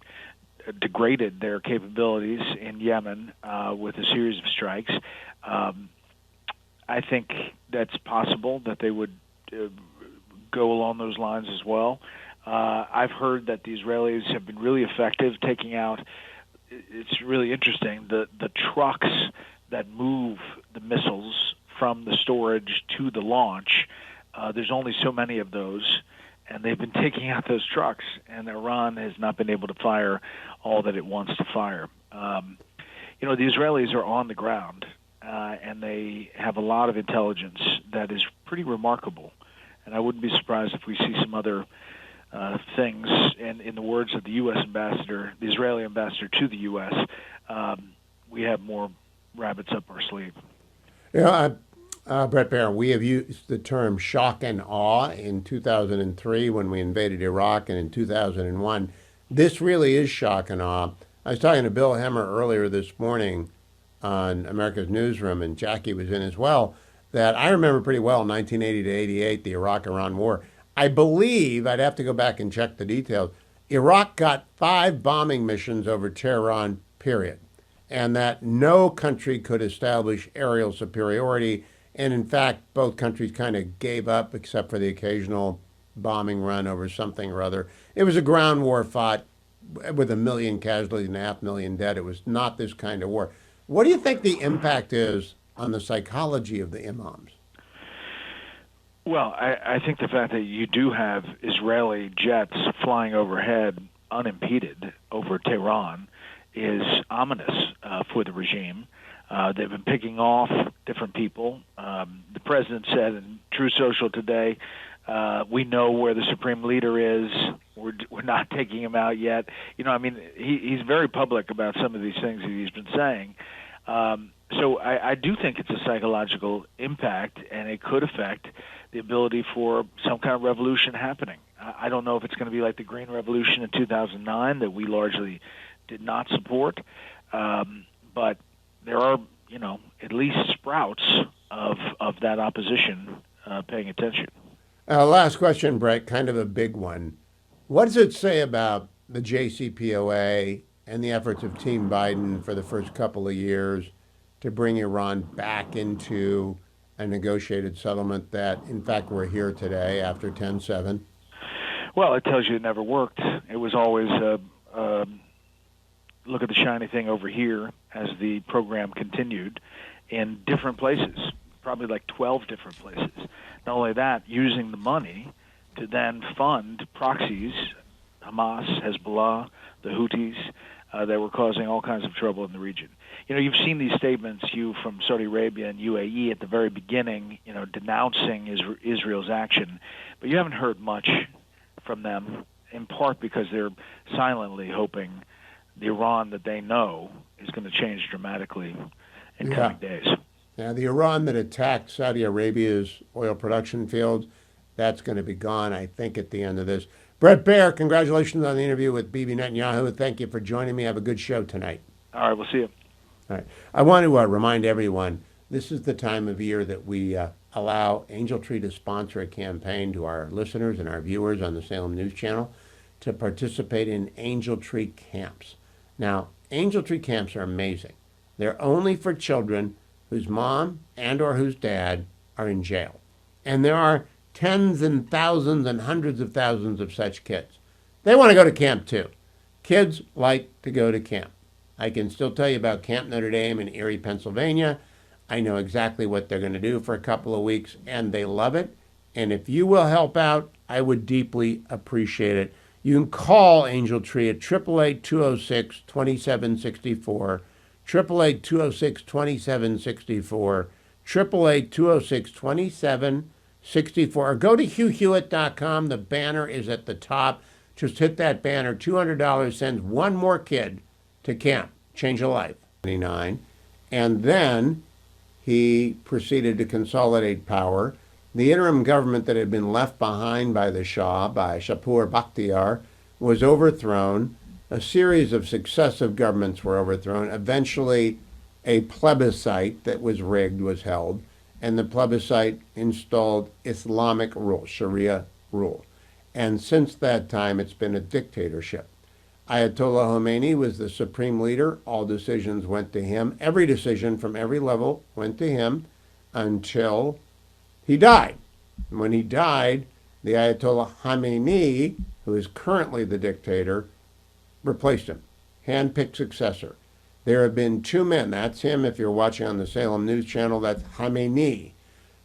degraded their capabilities in Yemen with a series of strikes. I think that's possible that they would go along those lines as well. I've heard that the Israelis have been really effective taking out, it's really interesting, the trucks that move the missiles from the storage to the launch. There's only so many of those, and they've been taking out those trucks, and Iran has not been able to fire all that it wants to fire. The Israelis are on the ground, and they have a lot of intelligence that is pretty remarkable. And I wouldn't be surprised if we see some other things. And in the words of the U.S. ambassador, the Israeli ambassador to the U.S., we have more rabbits up our sleeve. Brett Baer, we have used the term shock and awe in 2003 when we invaded Iraq, and in 2001. This really is shock and awe. I was talking to Bill Hemmer earlier this morning on America's Newsroom, and Jackie was in as well, that I remember pretty well 1980 to 88, the Iraq-Iran war. I believe, I'd have to go back and check the details, Iraq got 5 bombing missions over Tehran, period, and that no country could establish aerial superiority. And in fact, both countries kind of gave up except for the occasional bombing run over something or other. It was a ground war fought with 1 million casualties and 500,000 dead. It was not this kind of war. What do you think the impact is on the psychology of the imams? Well, I think the fact that you do have Israeli jets flying overhead unimpeded over Tehran is ominous for the regime. They've been picking off different people. The president said in True Social today, we know where the supreme leader is. We're not taking him out yet. He's very public about some of these things that he's been saying. So I do think it's a psychological impact, and it could affect the ability for some kind of revolution happening. I don't know if it's going to be like the Green Revolution in 2009 that we largely did not support, but there are, at least sprouts of that opposition paying attention. Last question, Brett, kind of a big one. What does it say about the JCPOA and the efforts of Team Biden for the first couple of years to bring Iran back into a negotiated settlement that, in fact, we're here today after 10/7? Well, it tells you it never worked. It was always look at the shiny thing over here as the program continued in different places, probably like 12 different places. Not only that, using the money to then fund proxies, Hamas, Hezbollah, the Houthis, that were causing all kinds of trouble in the region. You've seen these statements, Hugh, from Saudi Arabia and UAE at the very beginning, denouncing Israel's action, but you haven't heard much from them, in part because they're silently hoping the Iran that they know is going to change dramatically in coming days. Now, the Iran that attacked Saudi Arabia's oil production fields, that's going to be gone, I think, at the end of this. Brett Baer, congratulations on the interview with Bibi Netanyahu. Thank you for joining me. Have a good show tonight. All right, we'll see you. All right. I want to remind everyone, this is the time of year that we allow Angel Tree to sponsor a campaign to our listeners and our viewers on the Salem News Channel to participate in Angel Tree camps. Now, Angel Tree camps are amazing. They're only for children whose mom and or whose dad are in jail. And there are tens and thousands and hundreds of thousands of such kids. They want to go to camp too. Kids like to go to camp. I can still tell you about Camp Notre Dame in Erie, Pennsylvania. I know exactly what they're going to do for a couple of weeks, and they love it. And if you will help out, I would deeply appreciate it. You can call Angel Tree at 888-206-2764, 888-206-2764, 888-206-2764, or go to HughHewitt.com. The banner is at the top. Just hit that banner. $200 sends one more kid to camp. Change a life. 29. And then he proceeded to consolidate power. The interim government that had been left behind by the Shah, by Shapur Bakhtiar, was overthrown. A series of successive governments were overthrown. Eventually, a plebiscite that was rigged was held, and the plebiscite installed Islamic rule, Sharia rule. And since that time, it's been a dictatorship. Ayatollah Khomeini was the supreme leader. All decisions went to him. Every decision from every level went to him until he died. And when he died, the Ayatollah Khomeini, who is currently the dictator, replaced him. Handpicked successor. There have been two men. That's him. If you're watching on the Salem News Channel, that's Khomeini.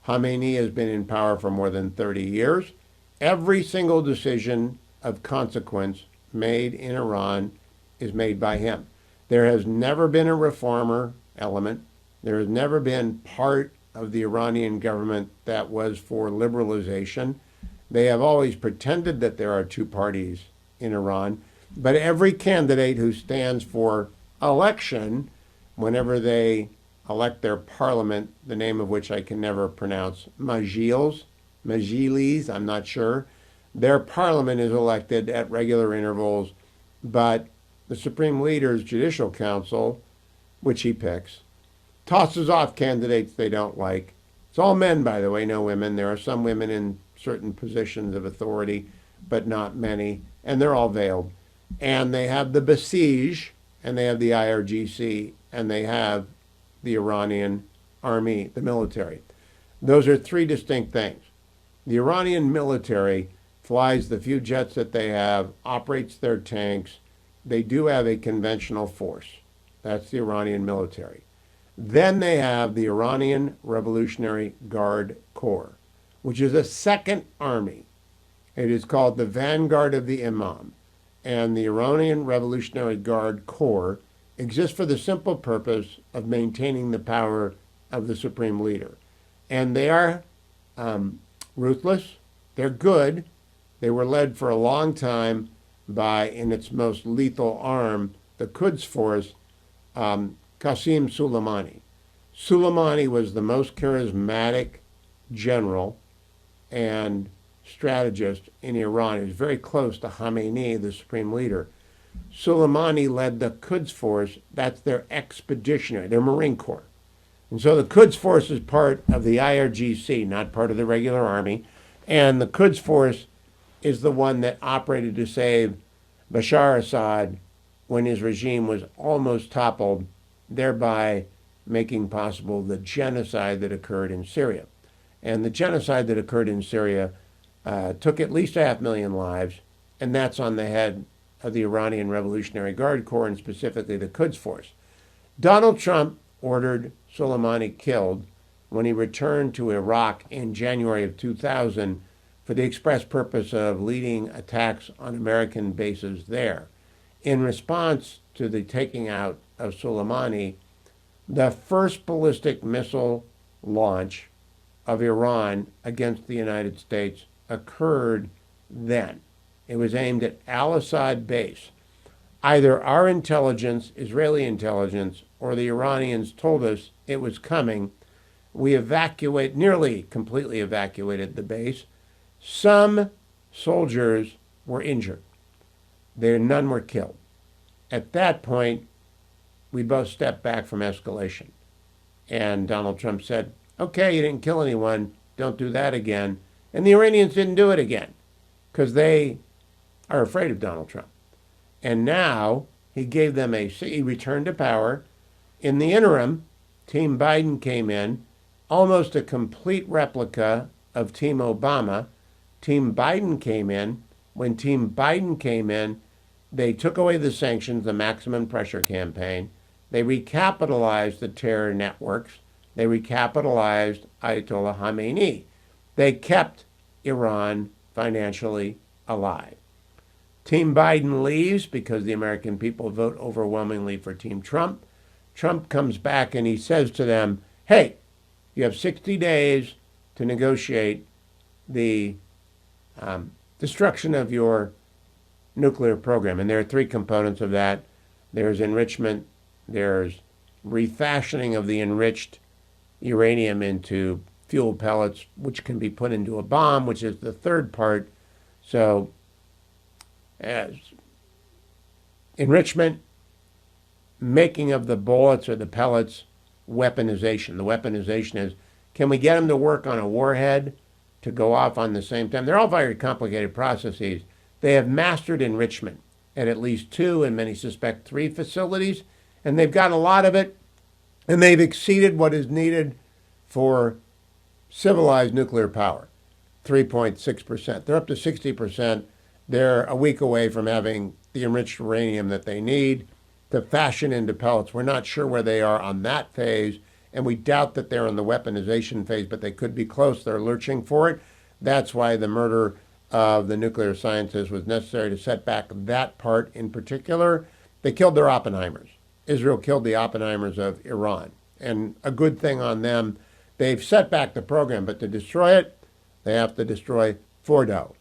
Khomeini has been in power for more than 30 years. Every single decision of consequence made in Iran is made by him. There has never been a reformer element. There has never been part of the Iranian government that was for liberalization. They have always pretended that there are two parties in Iran, but every candidate who stands for election, whenever they elect their parliament, the name of which I can never pronounce, Majilis, I'm not sure, their parliament is elected at regular intervals, but the Supreme Leader's Judicial Council, which he picks, tosses off candidates they don't like. It's all men, by the way, no women. There are some women in certain positions of authority, but not many, and they're all veiled. And they have the Basij, and they have the IRGC, and they have the Iranian army, the military. Those are three distinct things. The Iranian military flies the few jets that they have, operates their tanks. They do have a conventional force. That's the Iranian military. Then they have the Iranian Revolutionary Guard Corps, which is a second army. It is called the Vanguard of the Imam. And the Iranian Revolutionary Guard Corps exists for the simple purpose of maintaining the power of the supreme leader. And they are ruthless. They're good. They were led for a long time by, in its most lethal arm, the Quds Force, Qasem Soleimani. Soleimani was the most charismatic general and strategist in Iran. He was very close to Khomeini, the supreme leader. Soleimani led the Quds Force. That's their expeditionary, their Marine Corps. And so the Quds Force is part of the IRGC, not part of the regular army. And the Quds Force is the one that operated to save Bashar Assad when his regime was almost toppled, thereby making possible the genocide that occurred in Syria. And the genocide that occurred in Syria took at least 500,000 lives, and that's on the head of the Iranian Revolutionary Guard Corps, and specifically the Quds Force. Donald Trump ordered Soleimani killed when he returned to Iraq in January of 2000 for the express purpose of leading attacks on American bases there. In response to the taking out of Soleimani, the first ballistic missile launch of Iran against the United States occurred then. It was aimed at Al-Assad base. Either our intelligence, Israeli intelligence, or the Iranians told us it was coming. We nearly completely evacuated the base. Some soldiers were injured. None were killed. At that point, we both step back from escalation. And Donald Trump said, okay, you didn't kill anyone, don't do that again. And the Iranians didn't do it again because they are afraid of Donald Trump. And now he gave them he returned to power. In the interim, Team Biden came in, almost a complete replica of Team Obama. Team Biden came in. When Team Biden came in, they took away the sanctions, the maximum pressure campaign. They recapitalized the terror networks. They recapitalized Ayatollah Khamenei. They kept Iran financially alive. Team Biden leaves because the American people vote overwhelmingly for Team Trump. Trump comes back and he says to them, hey, you have 60 days to negotiate the destruction of your nuclear program. And there are three components of that. There's enrichment, there's refashioning of the enriched uranium into fuel pellets, which can be put into a bomb, which is the third part. So, as enrichment, making of the bullets or the pellets, weaponization. The weaponization is, can we get them to work on a warhead to go off on the same time? They're all very complicated processes. They have mastered enrichment at least 2, and many suspect 3 facilities, and they've got a lot of it, and they've exceeded what is needed for civilized nuclear power, 3.6%. They're up to 60%. They're a week away from having the enriched uranium that they need to fashion into pellets. We're not sure where they are on that phase, and we doubt that they're in the weaponization phase, but they could be close. They're lurching for it. That's why the murder of the nuclear scientist was necessary to set back that part in particular. They killed their Oppenheimers. Israel killed the Oppenheimers of Iran, and a good thing on them. They've set back the program, but to destroy it, they have to destroy Fordo.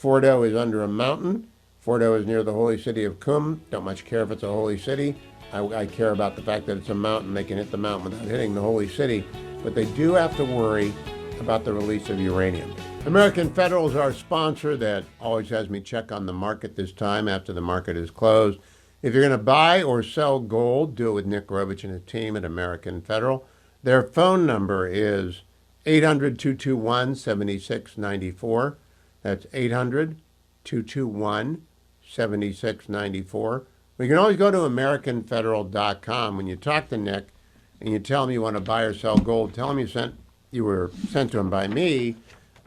Fordo is under a mountain. Fordo is near the holy city of Qum. Don't much care if it's a holy city. I care about the fact that it's a mountain. They can hit the mountain without hitting the holy city. But they do have to worry about the release of uranium. American Federal is our sponsor that always has me check on the market this time after the market is closed. If you're going to buy or sell gold, do it with Nick Rovich and his team at American Federal. Their phone number is 800-221-7694. That's 800-221-7694. You can always go to AmericanFederal.com. When you talk to Nick and you tell him you want to buy or sell gold, tell him you were sent to him by me.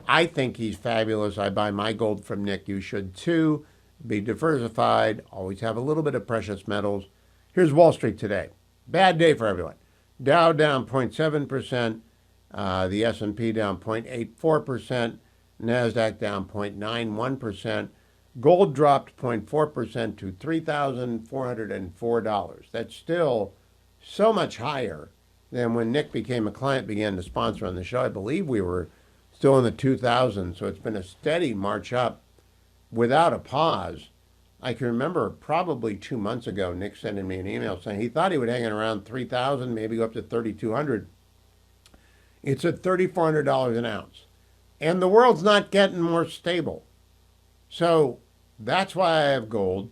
I think he's fabulous. I buy my gold from Nick. You should too. Be diversified. Always have a little bit of precious metals. Here's Wall Street today. Bad day for everyone. Dow down 0.7%. The S&P down 0.84%. NASDAQ down 0.91%. Gold dropped 0.4% to $3,404. That's still so much higher than when Nick became a client, began to sponsor on the show. I believe we were still in the 2000s, so it's been a steady march up without a pause. I can remember probably 2 months ago, Nick sending me an email saying he thought he would hang it around 3,000, maybe go up to 3,200. It's at $3,400 an ounce. And the world's not getting more stable. So that's why I have gold.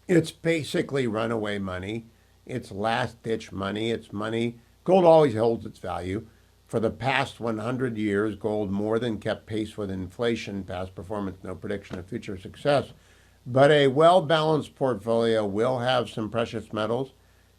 It's basically runaway money. It's last-ditch money. It's money. Gold always holds its value. For the past 100 years, gold more than kept pace with inflation. Past performance, no prediction of future success. But a well-balanced portfolio will have some precious metals.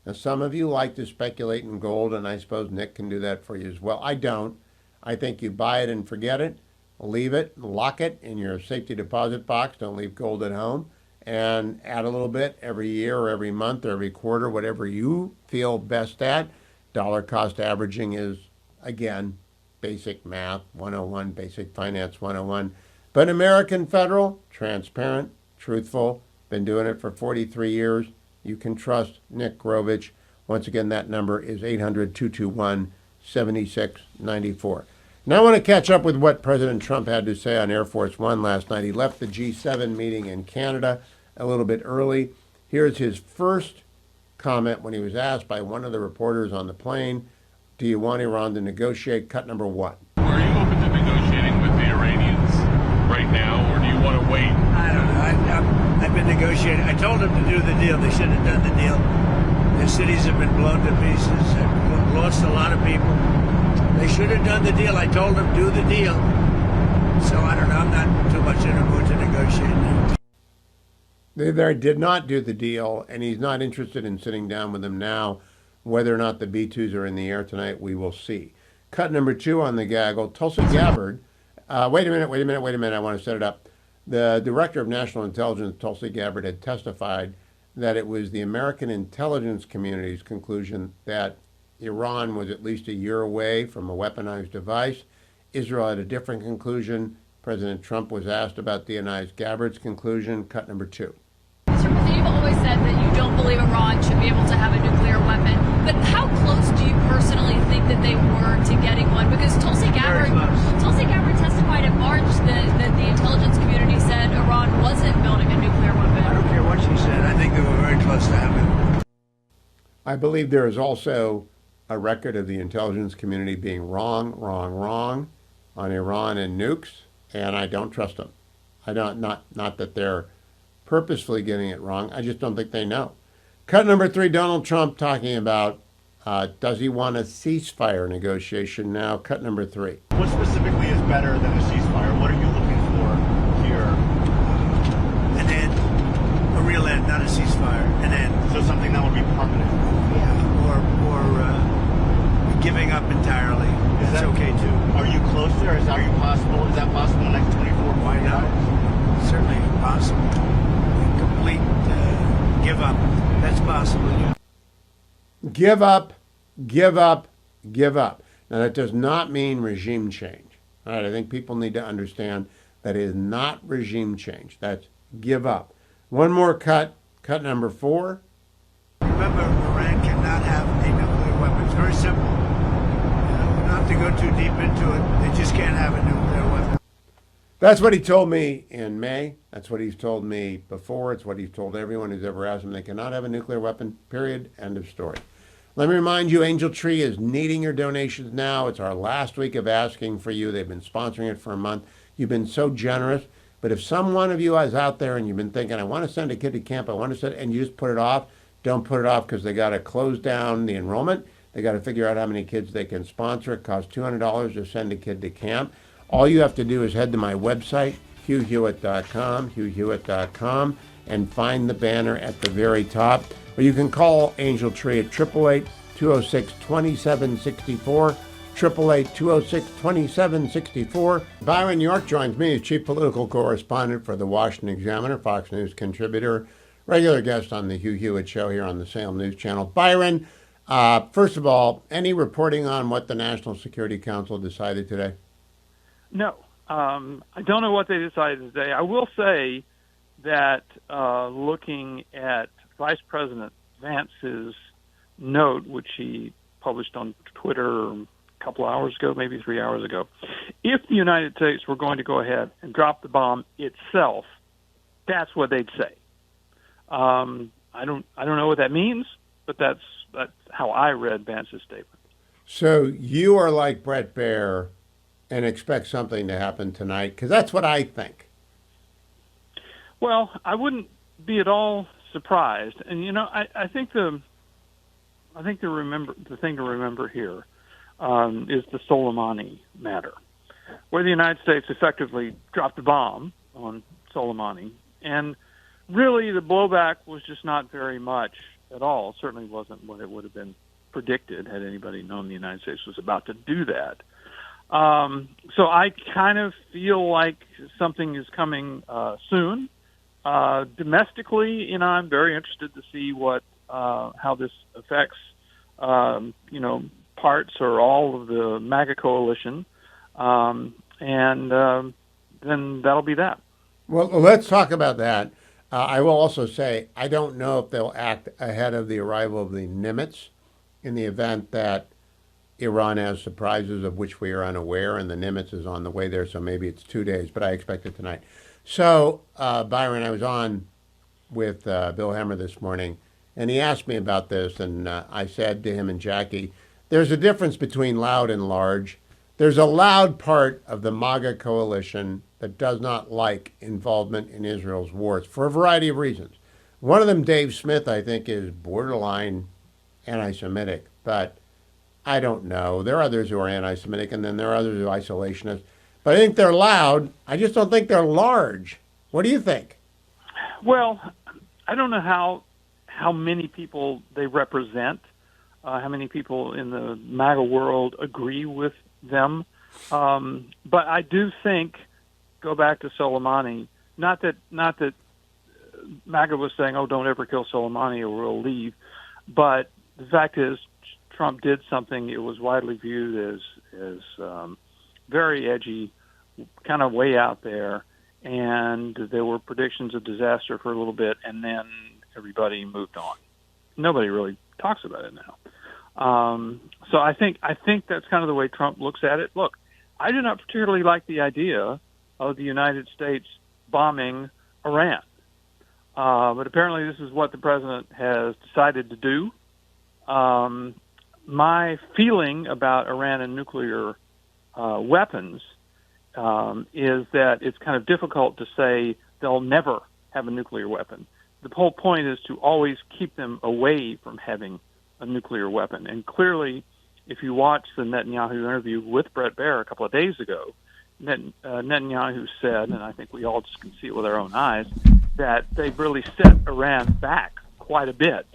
Now, some of you like to speculate in gold, and I suppose Nick can do that for you as well. I don't. I think you buy it and forget it. Leave it, lock it in your safety deposit box. Don't leave gold at home. And add a little bit every year or every month or every quarter, whatever you feel best at. Dollar cost averaging is, again, basic math 101, basic finance 101. But American Federal, transparent, truthful, been doing it for 43 years. You can trust Nick Rovich. Once again, that number is 800-221-7694. Now I want to catch up with what President Trump had to say on Air Force One last night. He left the G7 meeting in Canada a little bit early. Here's his first comment when he was asked by one of the reporters on the plane, do you want Iran to negotiate? Cut number 1. Are you open to negotiating with the Iranians right now, or do you want to wait? I don't know. I've been negotiating. I told them to do the deal. They should have done the deal. The cities have been blown to pieces and lost a lot of people. They should have done the deal. I told them, do the deal. So I don't know. I'm not too much in a mood to negotiate now. They did not do the deal, and he's not interested in sitting down with them now. Whether or not the B-2s are in the air tonight, we will see. Cut number 2 on the gaggle. Tulsi Gabbard. Wait a minute. I want to set it up. The Director of National Intelligence, Tulsi Gabbard, had testified that it was the American intelligence community's conclusion that Iran was at least a year away from a weaponized device. Israel had a different conclusion. President Trump was asked about DNI's Gabbard's conclusion. Cut number 2. You've always said that you don't believe Iran should be able to have a nuclear weapon, but how close do you personally think that they were to getting one? Because Tulsi Gabbard testified in March that the intelligence community said Iran wasn't building a nuclear weapon. I don't care what she said. I think they were very close to having it. I believe there is also a record of the intelligence community being wrong on Iran and nukes, and I don't trust them. I don't, not that they're purposefully getting it wrong. I just don't think they know. Cut number 3, Donald Trump talking about does he want a ceasefire negotiation now? Cut number 3. What specifically is better than a ceasefire? What are you looking for here? An end, a real end, not a ceasefire. An end. So something that would be permanent. Yeah, or giving up entirely. Is That's that okay too. Are you close there? Is that possible? Is that possible in the next 24 Why not? Certainly possible. Complete give up. That's possible. Yeah. Give up. Now, that does not mean regime change. All right, I think people need to understand that it is not regime change. That's give up. One more cut number 4. Remember, Iran cannot have a nuclear weapon. It's very simple. We don't have to go too deep into it. They just can't have a nuclear weapon. That's what he told me in May. That's what he's told me before. It's what he's told everyone who's ever asked him. They cannot have a nuclear weapon, period. End of story. Let me remind you, Angel Tree is needing your donations now. It's our last week of asking for you. They've been sponsoring it for a month. You've been so generous. But if some one of you is out there and you've been thinking, I want to send a kid to camp, and you just put it off, don't put it off, because they got to close down the enrollment. They got to figure out how many kids they can sponsor. It costs $200 to send a kid to camp. All you have to do is head to my website, hughhewitt.com, and find the banner at the very top. Or you can call Angel Tree at 888-206-2764, 888-206-2764. Byron York joins me as chief political correspondent for the Washington Examiner, Fox News contributor, regular guest on the Hugh Hewitt Show here on the Salem News Channel. Byron, first of all, any reporting on what the National Security Council decided today? No. I don't know what they decided today. I will say that looking at Vice President Vance's note, which he published on Twitter a couple hours ago, maybe 3 hours ago, if the United States were going to go ahead and drop the bomb itself, that's what they'd say. I don't know what that means, but that's how I read Vance's statement. So you are like Brett Baer and expect something to happen tonight, because that's what I think. Well, I wouldn't be at all surprised, and I think the thing to remember here is the Soleimani matter, where the United States effectively dropped a bomb on Soleimani, and really the blowback was just not very much at all. It certainly wasn't what it would have been predicted had anybody known the United States was about to do that. So I kind of feel like something is coming soon. Domestically, I'm very interested to see how this affects, parts or all of the MAGA coalition, and then that'll be that. Well, let's talk about that. I will also say I don't know if they'll act ahead of the arrival of the Nimitz in the event that Iran has surprises of which we are unaware, and the Nimitz is on the way there, so maybe it's 2 days, but I expect it tonight. So, Byron, I was on with Bill Hemmer this morning, and he asked me about this, and I said to him and Jackie, there's a difference between loud and large. There's a loud part of the MAGA coalition that does not like involvement in Israel's wars for a variety of reasons. One of them, Dave Smith, I think, is borderline anti-Semitic, but I don't know. There are others who are anti-Semitic, and then there are others who are isolationist. But I think they're loud. I just don't think they're large. What do you think? Well, I don't know how many people they represent, how many people in the MAGA world agree with them. But I do think, go back to Soleimani, not that MAGA was saying, "Oh, don't ever kill Soleimani or we'll leave," but the fact is, Trump did something. It was widely viewed as very edgy, kind of way out there, and there were predictions of disaster for a little bit, and then everybody moved on. Nobody really talks about it now. So I think that's kind of the way Trump looks at it. Look, I do not particularly like the idea of the United States bombing Iran, but apparently this is what the president has decided to do. My feeling about Iran and nuclear weapons is that it's kind of difficult to say they'll never have a nuclear weapon. The whole point is to always keep them away from having a nuclear weapon. And clearly, if you watch the Netanyahu interview with Bret Baier a couple of days ago, Netanyahu said, and I think we all just can see it with our own eyes, that they've really set Iran back quite a bit.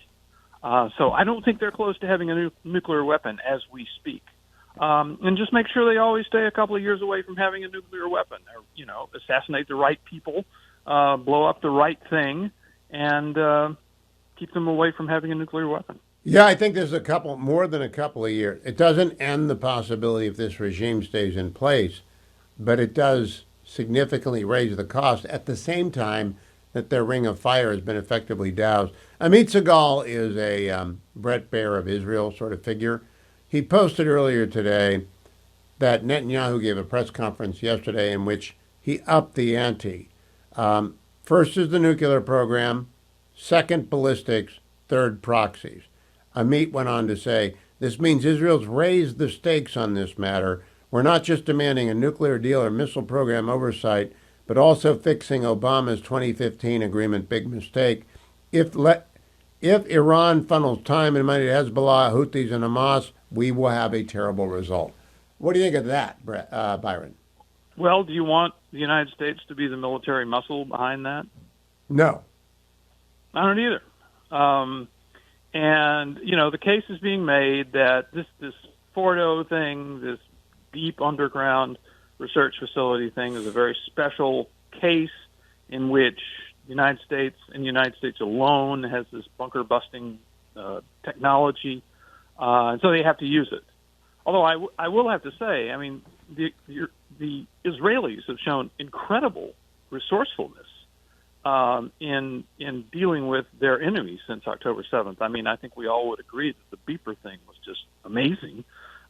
So I don't think they're close to having a nuclear weapon as we speak. And just make sure they always stay a couple of years away from having a nuclear weapon, or, assassinate the right people, blow up the right thing, and keep them away from having a nuclear weapon. Yeah, I think there's more than a couple of years. It doesn't end the possibility if this regime stays in place, but it does significantly raise the cost at the same time that their ring of fire has been effectively doused. Amit Segal is a Bret Baier of Israel sort of figure. He posted earlier today that Netanyahu gave a press conference yesterday in which he upped the ante. First is the nuclear program, second ballistics, third proxies. Amit went on to say, this means Israel's raised the stakes on this matter. We're not just demanding a nuclear deal or missile program oversight, but also fixing Obama's 2015 agreement. Big mistake. If Iran funnels time and money to Hezbollah, Houthis, and Hamas, we will have a terrible result. What do you think of that, Byron? Well, do you want the United States to be the military muscle behind that? No. I don't either. And, the case is being made that this Fordo thing, this deep underground research facility thing, is a very special case in which the United States and the United States alone has this bunker-busting technology, and so they have to use it. Although I will have to say, I mean, the Israelis have shown incredible resourcefulness in dealing with their enemies since October 7th. I mean, I think we all would agree that the beeper thing was just amazing.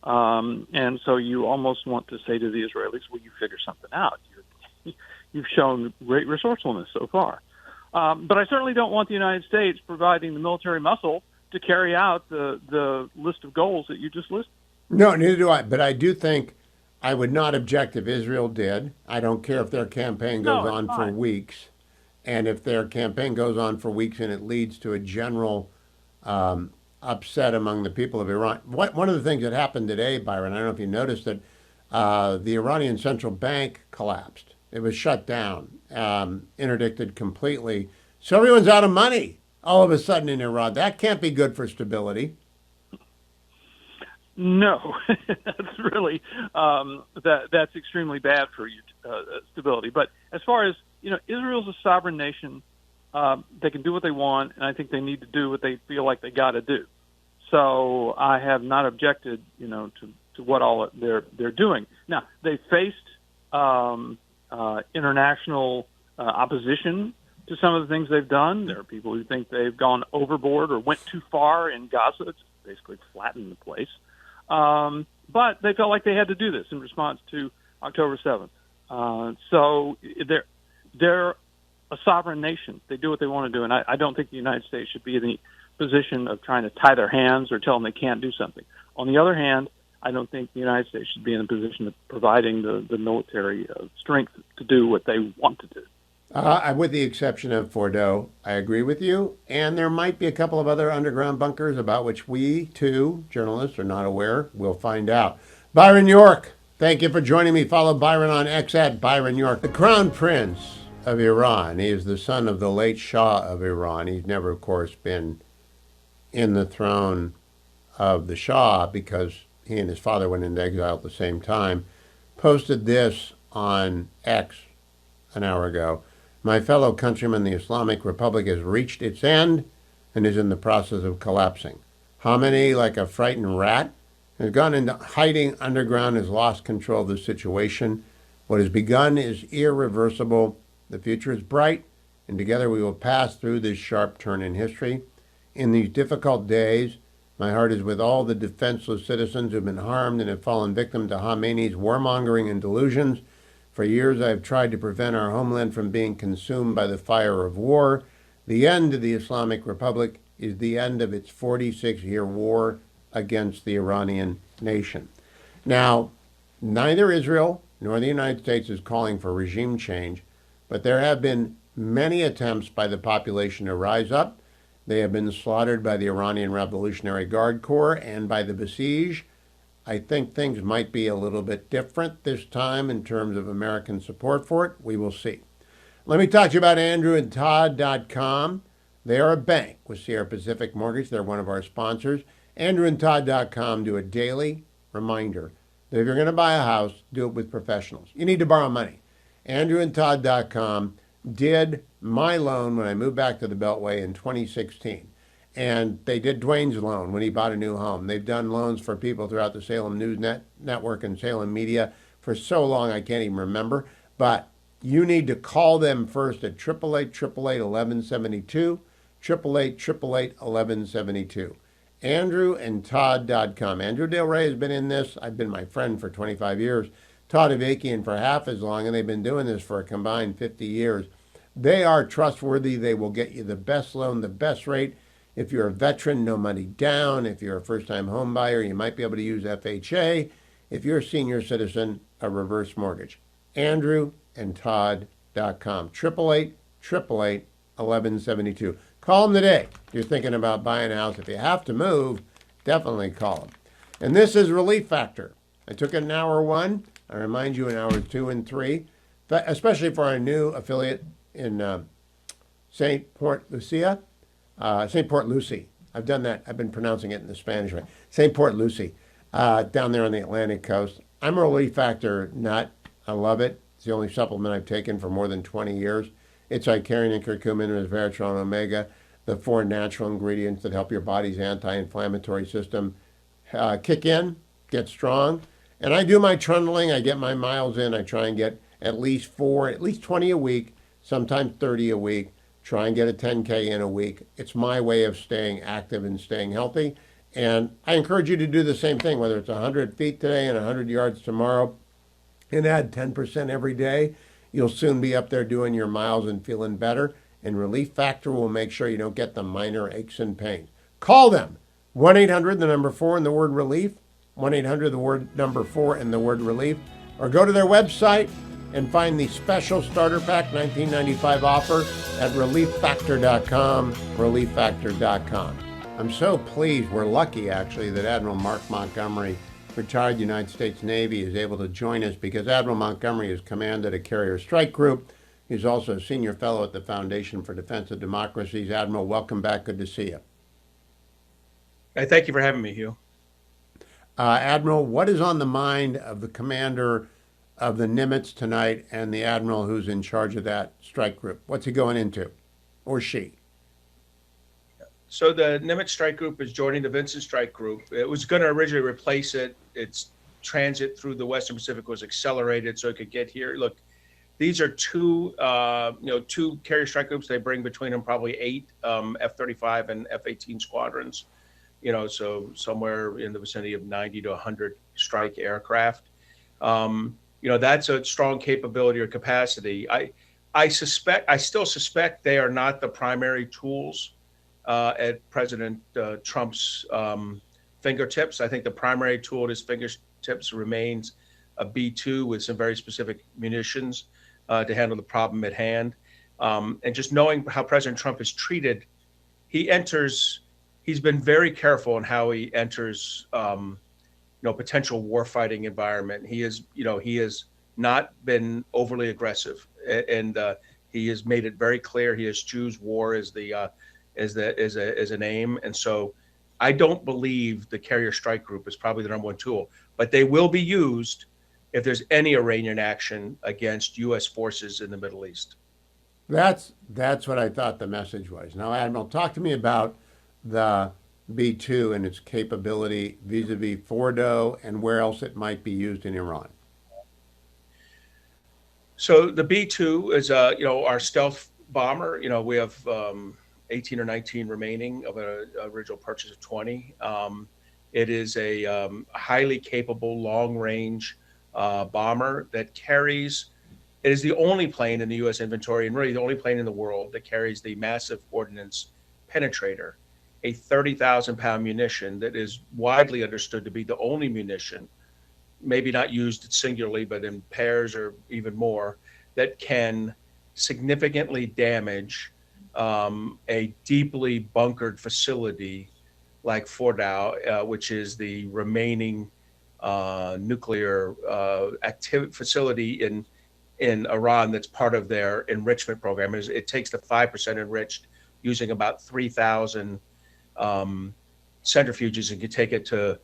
And so you almost want to say to the Israelis, well, you figure something out. You've shown great resourcefulness so far. But I certainly don't want the United States providing the military muscle to carry out the list of goals that you just listed. No, neither do I. But I do think I would not object if Israel did. I don't care if their campaign goes on for weeks. And if their campaign goes on for weeks and it leads to a general upset among the people of Iran. One of the things that happened today, Byron, I don't know if you noticed that the Iranian central bank collapsed. It was shut down, interdicted completely. So everyone's out of money all of a sudden in Iran. That can't be good for stability. No, that's really that's extremely bad for stability. But as far as Israel's a sovereign nation. They can do what they want, and I think they need to do what they feel like they got to do. So I have not objected, to what all they're doing. Now they faced international opposition to some of the things they've done. There are people who think they've gone overboard or went too far in Gaza to basically flatten the place. But they felt like they had to do this in response to October 7th. So they're a sovereign nation. They do what they want to do, and I don't think the United States should be in the position of trying to tie their hands or tell them they can't do something. On the other hand, I don't think the United States should be in a position of providing the military strength to do what they want to do. With the exception of Fordo, I agree with you. And there might be a couple of other underground bunkers about which we, too, journalists, are not aware. We'll find out. Byron York, thank you for joining me. Follow Byron on X at Byron York. The Crown Prince of Iran. He is the son of the late Shah of Iran. He's never, of course, been in the throne of the Shah because he and his father went into exile at the same time. Posted this on X an hour ago. My fellow countrymen, the Islamic Republic has reached its end and is in the process of collapsing. Khamenei, like a frightened rat, has gone into hiding underground, has lost control of the situation. What has begun is irreversible. The future is bright, and together we will pass through this sharp turn in history. In these difficult days, my heart is with all the defenseless citizens who have been harmed and have fallen victim to Khamenei's warmongering and delusions. For years, I have tried to prevent our homeland from being consumed by the fire of war. The end of the Islamic Republic is the end of its 46-year war against the Iranian nation. Now, neither Israel nor the United States is calling for regime change, but there have been many attempts by the population to rise up. They have been slaughtered by the Iranian Revolutionary Guard Corps and by the Basij. I think things might be a little bit different this time in terms of American support for it. We will see. Let me talk to you about AndrewandTodd.com. They are a bank with Sierra Pacific Mortgage. They're one of our sponsors. AndrewandTodd.com do a daily reminder that if you're going to buy a house, do it with professionals. You need to borrow money. AndrewandTodd.com did my loan when I moved back to the Beltway in 2016. And they did Dwayne's loan when he bought a new home. They've done loans for people throughout the Salem News Network and Salem Media for so long I can't even remember. But you need to call them first at 888-888-1172, 888-888-1172. AndrewandTodd.com. Andrew Del Rey has been in this. I've been my friend for 25 years. Todd Avakian for half as long, and they've been doing this for a combined 50 years. They are trustworthy. They will get you the best loan, the best rate. If you're a veteran, no money down. If you're a first-time home buyer, you might be able to use FHA. If you're a senior citizen, a reverse mortgage. AndrewandTodd.com. 888-888-1172. Call them today if you're thinking about buying a house. If you have to move, definitely call them. And this is Relief Factor. I took it in hour 1. I remind you in hours 2 and 3, especially for our new affiliate in St. Port Lucie. I've done that. I've been pronouncing it in the Spanish way. St. Port Lucie, down there on the Atlantic coast. I'm a Relief Factor nut. I love it. It's the only supplement I've taken for more than 20 years. It's icarian and curcumin, resveratrol, and omega, the 4 natural ingredients that help your body's anti-inflammatory system kick in, get strong. And I do my trundling. I get my miles in. I try and get at least 20 a week, sometimes 30 a week. Try and get a 10K in a week. It's my way of staying active and staying healthy. And I encourage you to do the same thing, whether it's 100 feet today and 100 yards tomorrow, and add 10% every day. You'll soon be up there doing your miles and feeling better. And Relief Factor will make sure you don't get the minor aches and pains. Call them. 1-800, the number 4 and the word relief. 1-800, the word number 4 and the word relief. Or go to their website and find the special starter pack $19.95 offer at relieffactor.com, relieffactor.com. I'm so pleased, we're lucky actually, that Admiral Mark Montgomery, retired United States Navy, is able to join us because Admiral Montgomery has commanded a carrier strike group. He's also a senior fellow at the Foundation for Defense of Democracies. Admiral, welcome back. Good to see you. Hey, thank you for having me, Hugh. Admiral, what is on the mind of the commander of the Nimitz tonight and the admiral who's in charge of that strike group? What's he going into, or she? So the Nimitz strike group is joining the Vincent strike group. It was going to originally replace it. Its transit through the Western Pacific was accelerated so it could get here. Look, these are two carrier strike groups. They bring between them probably 8 F-35 and F-18 squadrons. So somewhere in the vicinity of 90 to 100 strike aircraft. That's a strong capability or capacity. I still suspect they are not the primary tools at President Trump's fingertips. I think the primary tool at his fingertips remains a B-2 with some very specific munitions to handle the problem at hand. And just knowing how President Trump is treated, he's been very careful in how he enters, potential warfighting environment. He has not been overly aggressive, and he has made it very clear he eschews war as an aim. And so I don't believe the Carrier Strike Group is probably the number one tool, but they will be used if there's any Iranian action against U.S. forces in the Middle East. That's what I thought the message was. Now, Admiral, talk to me about the B-2 and its capability vis-a-vis Fordo and where else it might be used in Iran. So the B-2 is, our stealth bomber. We have 18 or 19 remaining of an original purchase of 20. It is a highly capable long-range bomber that carries. It is the only plane in the U.S. inventory, and really the only plane in the world, that carries the massive ordnance penetrator, a 30,000-pound munition that is widely understood to be the only munition, maybe not used singularly, but in pairs or even more, that can significantly damage a deeply bunkered facility like Fordow, which is the remaining nuclear active facility in Iran that's part of their enrichment program. It takes the 5% enriched using about 3,000 centrifuges and can take it to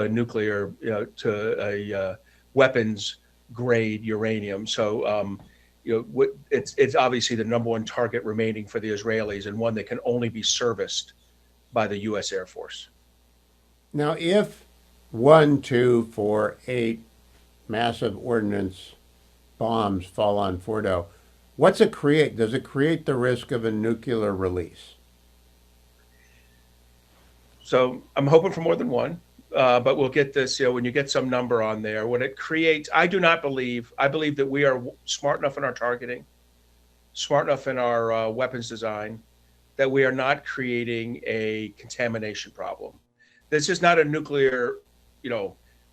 a nuclear, to a weapons grade uranium. So, it's obviously the number one target remaining for the Israelis, and one that can only be serviced by the U.S. Air Force. Now, if 1, 2, 4, 8 massive ordnance bombs fall on Fordo, what's it create? Does it create the risk of a nuclear release? So I'm hoping for more than one, but we'll get this, when you get some number on there, what it creates, I believe that we are smart enough in our targeting, smart enough in our weapons design, that we are not creating a contamination problem. This is not a nuclear,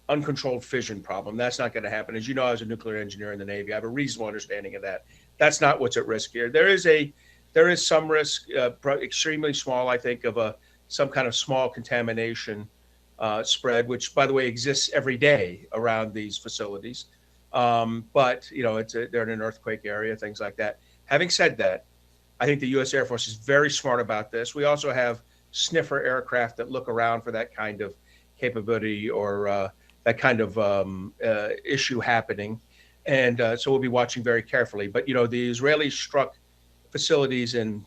uncontrolled fission problem. That's not going to happen. As you know, I was a nuclear engineer in the Navy. I have a reasonable understanding of that. That's not what's at risk here. There is some risk, extremely small, I think, of some kind of small contamination spread, which, by the way, exists every day around these facilities. But they're in an earthquake area, things like that. Having said that, I think the U.S. Air Force is very smart about this. We also have sniffer aircraft that look around for that kind of capability or that kind of issue happening. And so we'll be watching very carefully. But, the Israelis struck facilities in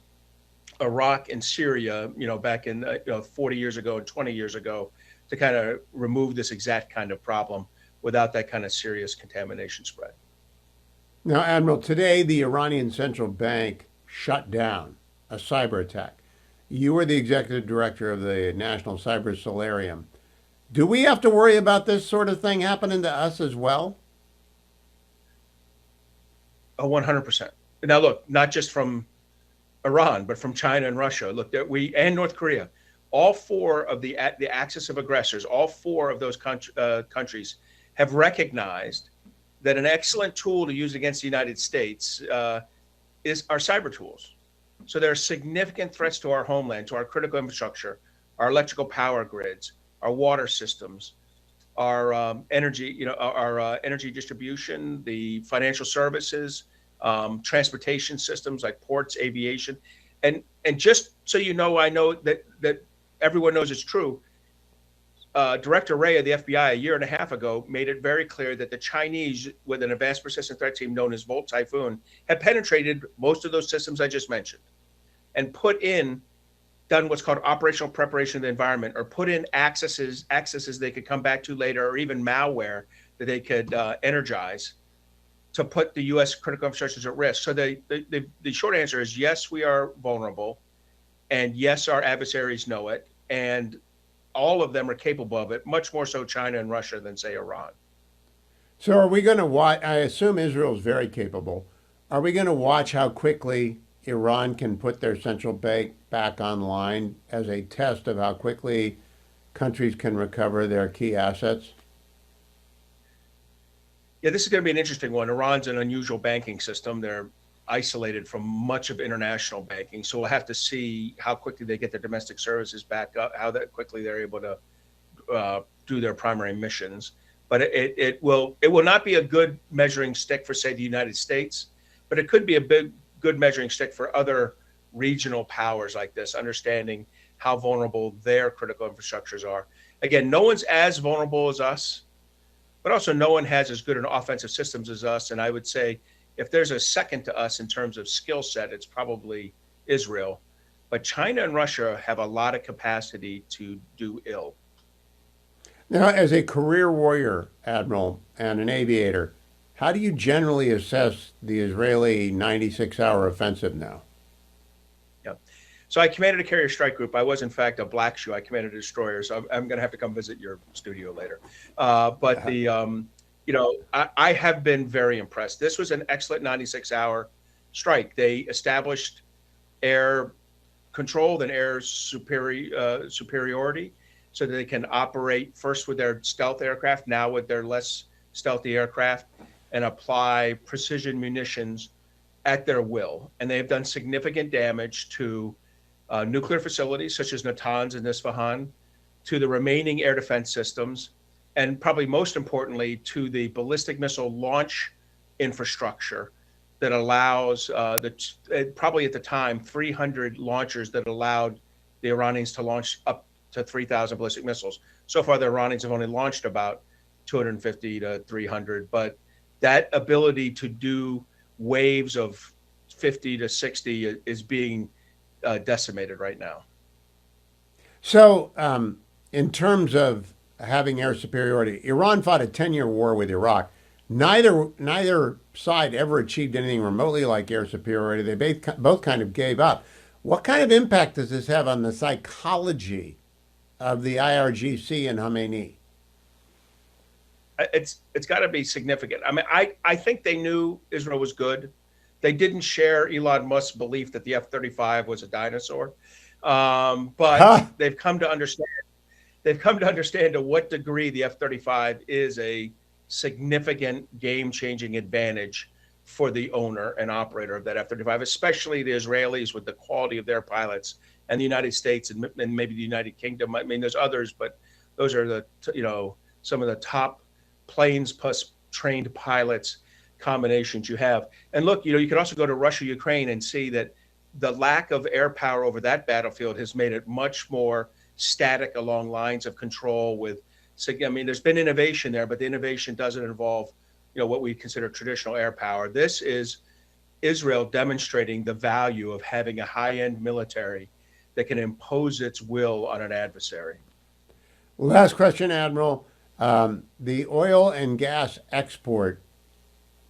Iraq and Syria, back in 40 years ago and 20 years ago to kind of remove this exact kind of problem without that kind of serious contamination spread. Now, Admiral, today the Iranian central bank shut down a cyber attack. You were the executive director of the National Cyber Solarium. Do we have to worry about this sort of thing happening to us as well? 100%. Now, look, not just from Iran, but from China and Russia. Look, and North Korea, all four of the axis of aggressors, all four of those countries have recognized that an excellent tool to use against the United States is our cyber tools. So there are significant threats to our homeland, to our critical infrastructure, our electrical power grids, our water systems, our energy, our energy distribution, the financial services, transportation systems like ports, aviation, and just so you know, I know that everyone knows it's true. Director Wray of the FBI a year and a half ago made it very clear that the Chinese, with an advanced persistent threat team known as Volt Typhoon, had penetrated most of those systems I just mentioned and done what's called operational preparation of the environment, or put in accesses they could come back to later, or even malware that they could energize to put the U.S. critical infrastructures at risk. So the short answer is yes, we are vulnerable, and yes, our adversaries know it, and all of them are capable of it, much more so China and Russia than, say, Iran. So are we going to watch? I assume Israel is very capable. Are we going to watch how quickly Iran can put their central bank back online as a test of how quickly countries can recover their key assets? Yeah, this is going to be an interesting one. Iran's an unusual banking system. They're isolated from much of international banking. So we'll have to see how quickly they get their domestic services back up, how that quickly they're able to do their primary missions. But it will not be a good measuring stick for, say, the United States, but it could be a good measuring stick for other regional powers like this, understanding how vulnerable their critical infrastructures are. Again, no one's as vulnerable as us, but also no one has as good an offensive systems as us. And I would say if there's a second to us in terms of skill set, it's probably Israel. But China and Russia have a lot of capacity to do ill. Now, as a career warrior, Admiral, and an aviator, how do you generally assess the Israeli 96-hour offensive now? Yeah. So I commanded a carrier strike group. I was, in fact, a black shoe. I commanded a destroyer. So I'm going to have to come visit your studio later. I have been very impressed. This was an excellent 96-hour strike. They established air control and air superiority so that they can operate first with their stealth aircraft, now with their less stealthy aircraft, and apply precision munitions at their will. And they have done significant damage to nuclear facilities such as Natanz and Isfahan, to the remaining air defense systems, and probably most importantly, to the ballistic missile launch infrastructure that allows probably at the time 300 launchers that allowed the Iranians to launch up to 3,000 ballistic missiles. So far, the Iranians have only launched about 250 to 300, but that ability to do waves of 50 to 60 is being decimated right now. So, in terms of having air superiority, Iran fought a 10-year war with Iraq. Neither side ever achieved anything remotely like air superiority. They both kind of gave up. What kind of impact does this have on the psychology of the IRGC and Khamenei? It's got to be significant. I mean, I think they knew Israel was good. They didn't share Elon Musk's belief that the F-35 was a dinosaur, but they've come to understand. They've come to understand to what degree the F-35 is a significant game-changing advantage for the owner and operator of that F-35, especially the Israelis with the quality of their pilots, and the United States and maybe the United Kingdom. I mean, there's others, but those are the some of the top planes plus trained pilots combinations you have. And look, you can also go to Russia, Ukraine, and see that the lack of air power over that battlefield has made it much more static along lines of control with, I mean, there's been innovation there, but the innovation doesn't involve, what we consider traditional air power. This is Israel demonstrating the value of having a high-end military that can impose its will on an adversary. Last question, Admiral. The oil and gas export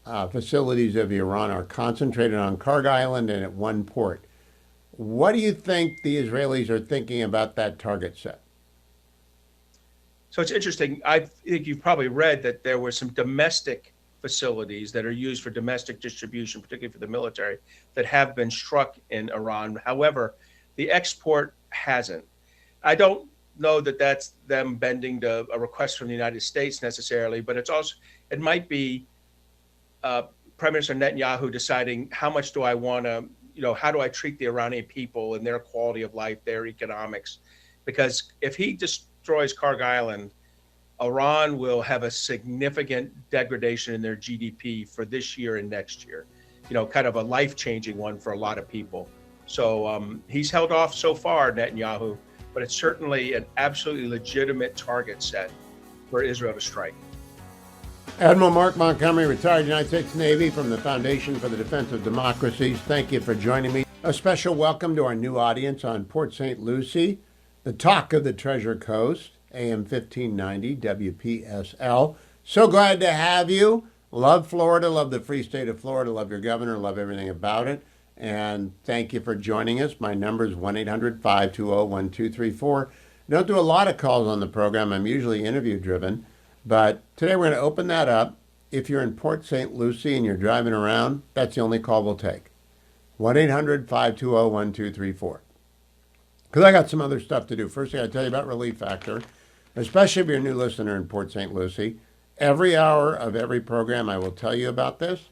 facilities of Iran are concentrated on Karg Island and at one port. What do you think the Israelis are thinking about that target set? So it's interesting. I think you've probably read that there were some domestic facilities that are used for domestic distribution, particularly for the military, that have been struck in Iran. However, the export hasn't. I don't know that that's them bending to a request from the United States necessarily, but it might be Prime Minister Netanyahu deciding how much do I want to, how do I treat the Iranian people and their quality of life, their economics? Because if he destroys Karg Island, Iran will have a significant degradation in their GDP for this year and next year, kind of a life-changing one for a lot of people. So he's held off so far, Netanyahu, but it's certainly an absolutely legitimate target set for Israel to strike. Admiral Mark Montgomery, retired United States Navy from the Foundation for the Defense of Democracies. Thank you for joining me. A special welcome to our new audience on Port St. Lucie, the talk of the Treasure Coast, AM 1590, WPSL. So glad to have you. Love Florida, love the free state of Florida, love your governor, love everything about it. And thank you for joining us. My number is 1-800-520-1234. Don't do a lot of calls on the program. I'm usually interview driven. But today we're going to open that up. If you're in Port St. Lucie and you're driving around, that's the only call we'll take. 1-800-520-1234. Because I got some other stuff to do. First, I got to tell you about Relief Factor, especially if you're a new listener in Port St. Lucie. Every hour of every program, I will tell you about this.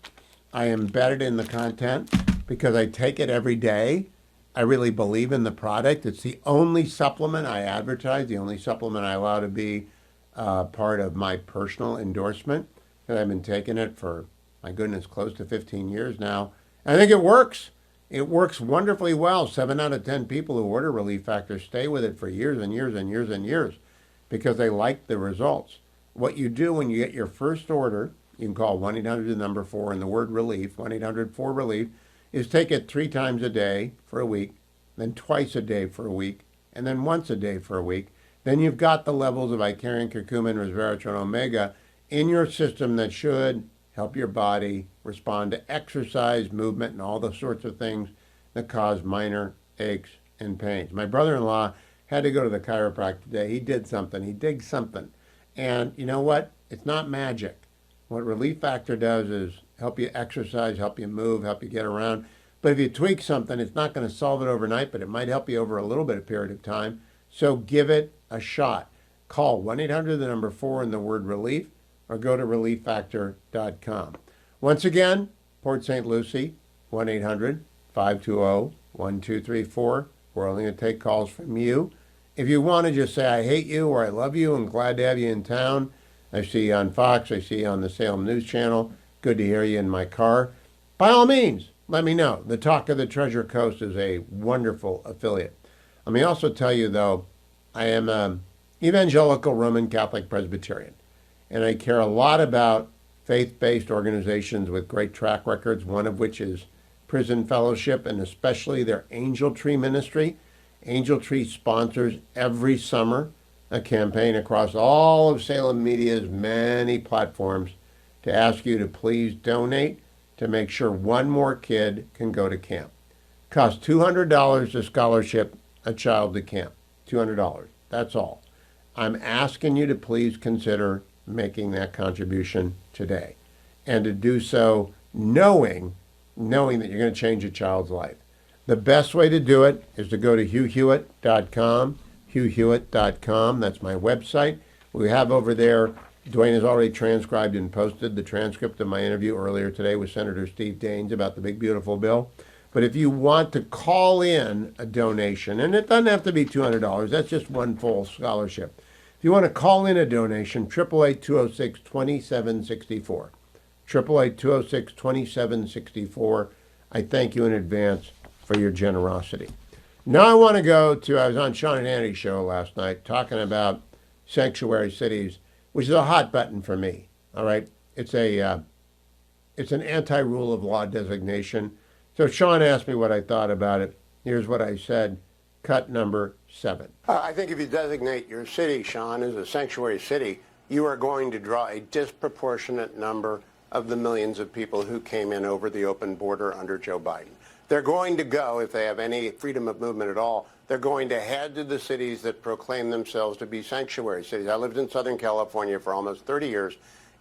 I embed it in the content because I take it every day. I really believe in the product. It's the only supplement I advertise, the only supplement I allow to be part of my personal endorsement. And I've been taking it for, my goodness, close to 15 years now. I think it works. It works wonderfully well. 7 out of 10 people who order Relief Factor stay with it for years and years and years and years because they like the results. What you do when you get your first order, you can call 1-800-4 and the word relief, 1-800-4-RELIEF, is take it 3 times a day for a week, then twice a day for a week, and then once a day for a week. Then you've got the levels of Icarian, curcumin, resveratrol, omega in your system that should help your body respond to exercise, movement, and all the sorts of things that cause minor aches and pains. My brother-in-law had to go to the chiropractor today. He did something. He digged something. And you know what? It's not magic. What Relief Factor does is help you exercise, help you move, help you get around. But if you tweak something, it's not going to solve it overnight, but it might help you over a little bit of period of time. So give it a shot. Call 1-800-4 and the word relief, or go to relieffactor.com. Once again, Port St. Lucie, 1-800-520-1234. We're only going to take calls from you. If you want to just say, I hate you, or I love you, I'm glad to have you in town. I see you on Fox, I see you on the Salem News Channel. Good to hear you in my car. By all means, let me know. The Talk of the Treasure Coast is a wonderful affiliate. Let me also tell you, though, I am an evangelical Roman Catholic Presbyterian, and I care a lot about faith-based organizations with great track records, one of which is Prison Fellowship, and especially their Angel Tree ministry. Angel Tree sponsors every summer a campaign across all of Salem Media's many platforms to ask you to please donate to make sure one more kid can go to camp. Costs $200 to scholarship a child to camp. $200. That's all. I'm asking you to please consider making that contribution today, and to do so knowing that you're going to change a child's life. The best way to do it is to go to hughhewitt.com, hughhewitt.com. That's my website. We have over there, Dwayne has already transcribed and posted the transcript of my interview earlier today with Senator Steve Daines about the big, beautiful bill. But if you want to call in a donation, and it doesn't have to be $200, that's just one full scholarship. If you want to call in a donation, 888-206-2764. 888-206-2764. I thank you in advance for your generosity. Now I want to go to, I was on Sean and Hannity's show last night talking about sanctuary cities, which is a hot button for me, all right? It's an anti-rule of law designation. So Sean asked me what I thought about it. Here's what I said, cut number 7. I think if you designate your city, Sean, as a sanctuary city, you are going to draw a disproportionate number of the millions of people who came in over the open border under Joe Biden. They're going to go, if they have any freedom of movement at all, they're going to head to the cities that proclaim themselves to be sanctuary cities. I lived in Southern California for almost 30 years,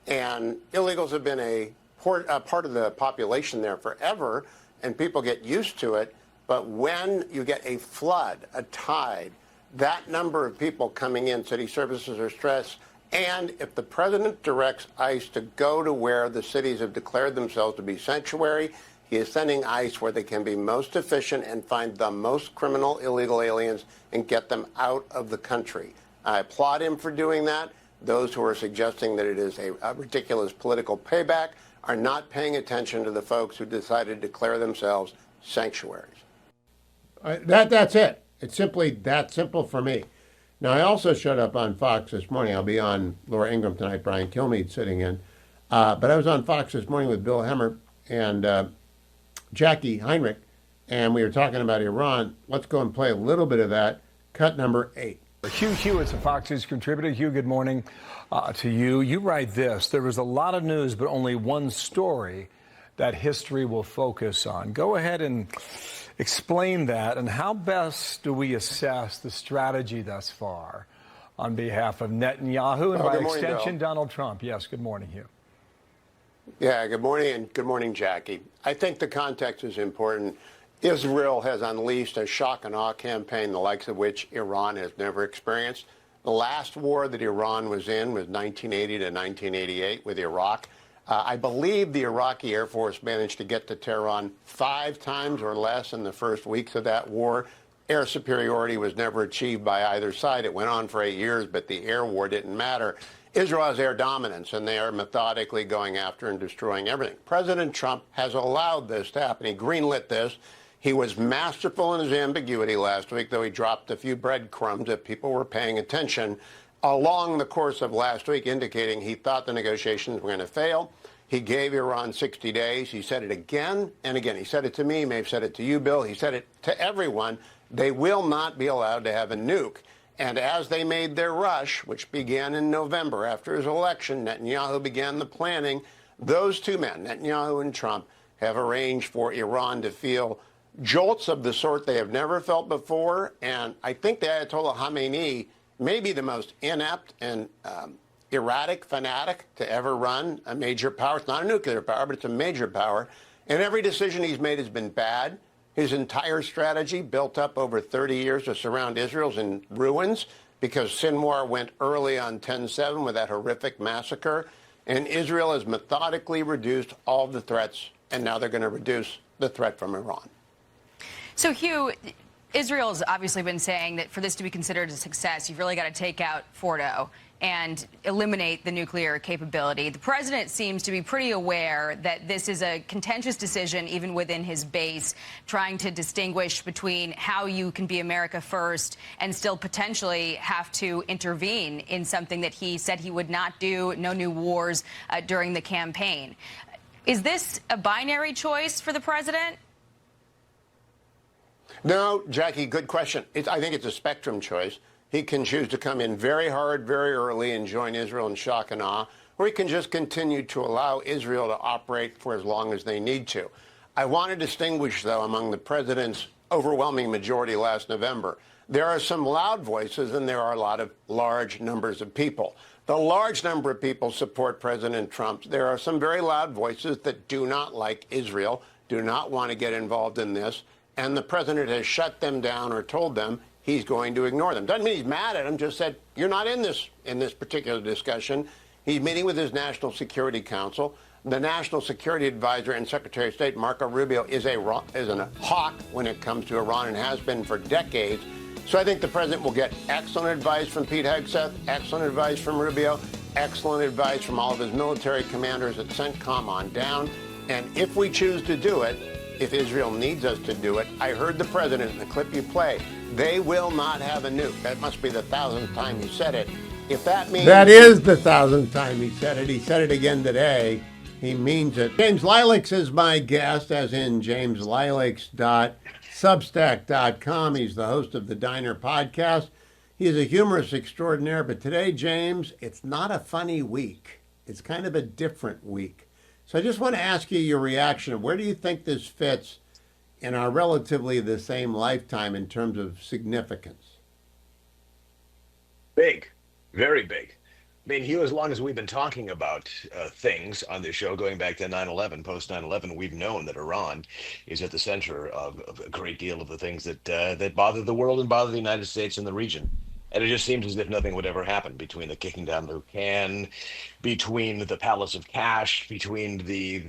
and illegals have been a part of the population there forever, and people get used to it. But when you get a flood, a tide, that number of people coming in, city services are stressed. And if the president directs ICE to go to where the cities have declared themselves to be sanctuary, he is sending ICE where they can be most efficient and find the most criminal illegal aliens and get them out of the country. I applaud him for doing that. Those who are suggesting that it is a ridiculous political payback are not paying attention to the folks who decided to declare themselves sanctuaries. That's it. It's simply that simple for me. Now, I also showed up on Fox this morning. I'll be on Laura Ingraham tonight, Brian Kilmeade sitting in. But I was on Fox this morning with Bill Hemmer and Jackie Heinrich, and we were talking about Iran. Let's go and play a little bit of that. Cut number 8. Hugh Hewitt's a Fox News contributor. Hugh, good morning to you. You write this: there was a lot of news, but only one story that history will focus on. Go ahead and explain that, and how best do we assess the strategy thus far on behalf of Netanyahu and by extension, Donald Trump? Yes, good morning, Hugh. Yeah, good morning, and good morning, Jackie. I think the context is important. Israel has unleashed a shock and awe campaign, the likes of which Iran has never experienced. The last war that Iran was in was 1980 to 1988 with Iraq. I believe the Iraqi Air Force managed to get to Tehran 5 times or less in the first weeks of that war. Air superiority was never achieved by either side. It went on for 8 years, but the air war didn't matter. Israel has air dominance, and they are methodically going after and destroying everything. President Trump has allowed this to happen. He greenlit this. He was masterful in his ambiguity last week, though he dropped a few breadcrumbs if people were paying attention along the course of last week, indicating he thought the negotiations were going to fail. He gave Iran 60 days. He said it again and again. He said it to me. He may have said it to you, Bill. He said it to everyone. They will not be allowed to have a nuke. And as they made their rush, which began in November after his election, Netanyahu began the planning. Those two men, Netanyahu and Trump, have arranged for Iran to feel jolts of the sort they have never felt before. And I think the Ayatollah Khamenei may be the most inept and erratic fanatic to ever run a major power. It's not a nuclear power, but it's a major power. And every decision he's made has been bad. His entire strategy, built up over 30 years to surround Israel, is in ruins because Sinwar went early on 10/7 with that horrific massacre. And Israel has methodically reduced all the threats, and now they're going to reduce the threat from Iran. So, Hugh, Israel's obviously been saying that for this to be considered a success, you've really got to take out Fordo and eliminate the nuclear capability. The president seems to be pretty aware that this is a contentious decision, even within his base, trying to distinguish between how you can be America first and still potentially have to intervene in something that he said he would not do, no new wars during the campaign. Is this a binary choice for the president? No, Jackie, good question. I think it's a spectrum choice. He can choose to come in very hard, very early and join Israel in shock and awe, or he can just continue to allow Israel to operate for as long as they need to. I want to distinguish, though, among the president's overwhelming majority last November. There are some loud voices and there are a lot of large numbers of people. The large number of people support President Trump. There are some very loud voices that do not like Israel, do not want to get involved in this, and the president has shut them down or told them he's going to ignore them. Doesn't mean he's mad at them, just said, you're not in this particular discussion. He's meeting with his National Security Council. The National Security Advisor and Secretary of State, Marco Rubio, is a hawk when it comes to Iran and has been for decades. So I think the president will get excellent advice from Pete Hegseth, excellent advice from Rubio, excellent advice from all of his military commanders at CENTCOM on down. And if we choose to do it, if Israel needs us to do it, I heard the president in the clip you play, they will not have a nuke. That must be the 1,000th time he said it. If that means... That is the 1,000th time he said it. He said it again today. He means it. James Lilacs is my guest, as in jameslilacs.substack.com. He's the host of the Diner podcast. He is a humorist extraordinaire, but today, James, it's not a funny week. It's kind of a different week. So I just want to ask you your reaction. Where do you think this fits in our relatively the same lifetime in terms of significance? Big, very big. I mean, Hugh, as long as we've been talking about things on this show, going back to 9/11, post 9/11, we've known that Iran is at the center of a great deal of the things that bother the world and bother the United States and the region. And it just seems as if nothing would ever happen between the kicking down the can, between the palace of cash, between the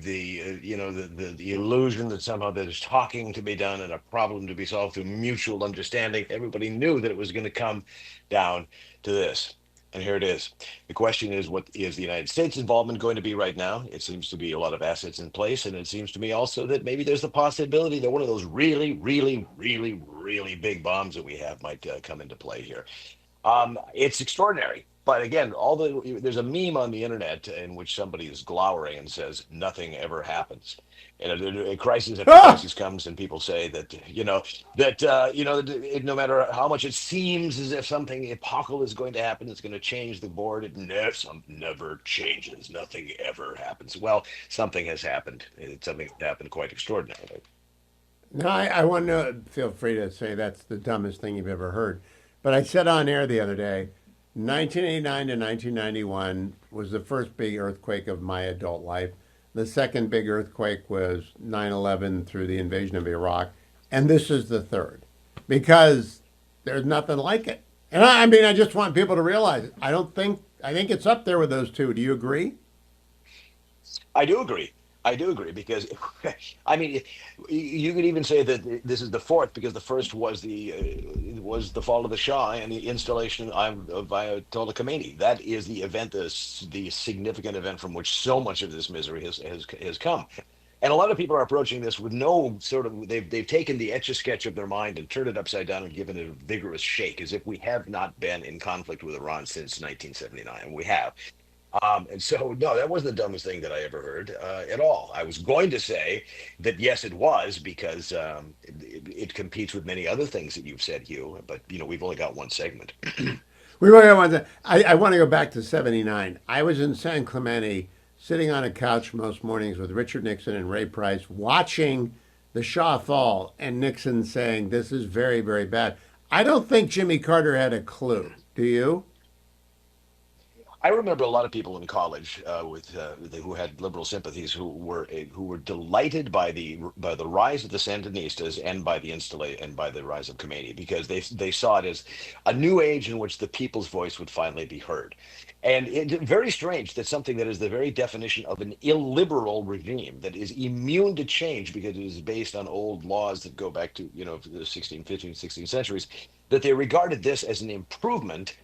illusion that somehow there's talking to be done and a problem to be solved through mutual understanding. Everybody knew that it was going to come down to this. And here it is. The question is, what is the United States' involvement going to be right now? It seems to be a lot of assets in place. And it seems to me also that maybe there's the possibility that one of those really, really, really, really big bombs that we have might come into play here. It's extraordinary. But again, there's a meme on the internet in which somebody is glowering and says nothing ever happens. And a crisis after crisis comes, and people say that no matter how much it seems as if something epochal is going to happen, it's going to change the board. It never changes. Nothing ever happens. Well, something has happened. It's something that happened quite extraordinarily. No, I want to feel free to say that's the dumbest thing you've ever heard. But I said on air the other day, 1989 to 1991 was the first big earthquake of my adult life. The second big earthquake was 9/11 through the invasion of Iraq. And this is the third, because there's nothing like it. And I mean, I just want people to realize it. I think it's up there with those two. Do you agree? I do agree. I do agree because, I mean, you could even say that this is the fourth because the first was the fall of the Shah and the installation of Ayatollah Khomeini. That is the event, the significant event from which so much of this misery has come. And a lot of people are approaching this with no sort of they've taken the etch a sketch of their mind and turned it upside down and given it a vigorous shake, as if we have not been in conflict with Iran since 1979, and we have. And so, no, that wasn't the dumbest thing that I ever heard at all. I was going to say that yes, it was because it competes with many other things that you've said, Hugh. But we've only got one segment. We really want to. I want to go back to '79. I was in San Clemente, sitting on a couch most mornings with Richard Nixon and Ray Price, watching the Shah fall, and Nixon saying, "This is very, very bad." I don't think Jimmy Carter had a clue. Do you? I remember a lot of people in college who had liberal sympathies who were delighted by the rise of the Sandinistas and by the rise of Khomeini because they saw it as a new age in which the people's voice would finally be heard. And it's very strange that something that is the very definition of an illiberal regime that is immune to change because it is based on old laws that go back to the 16th, 15th, 16th centuries, that they regarded this as an improvement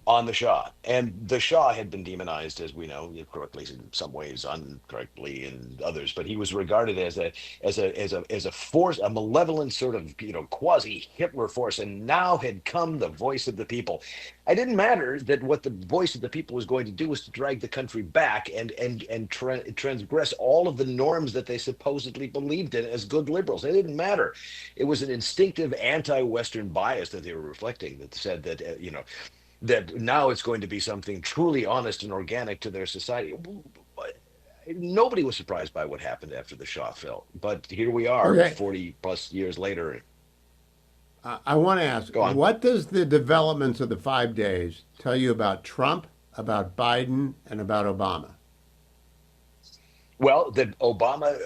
on the Shah. And the Shah had been demonized, as we know, correctly in some ways, incorrectly in others. But he was regarded as a force, a malevolent sort of quasi Hitler force. And now had come the voice of the people. It didn't matter that what the voice of the people was going to do was to drag the country back and transgress all of the norms that they supposedly believed in as good liberals. It didn't matter. It was an instinctive anti-Western bias that they were reflecting that said that that now it's going to be something truly honest and organic to their society. Nobody was surprised by what happened after the Shah fell, but here we are, Okay. 40 plus years later. I want to ask, Go on. what does the developments of the 5 days tell you about Trump, about Biden, and about Obama? Well, that Obama,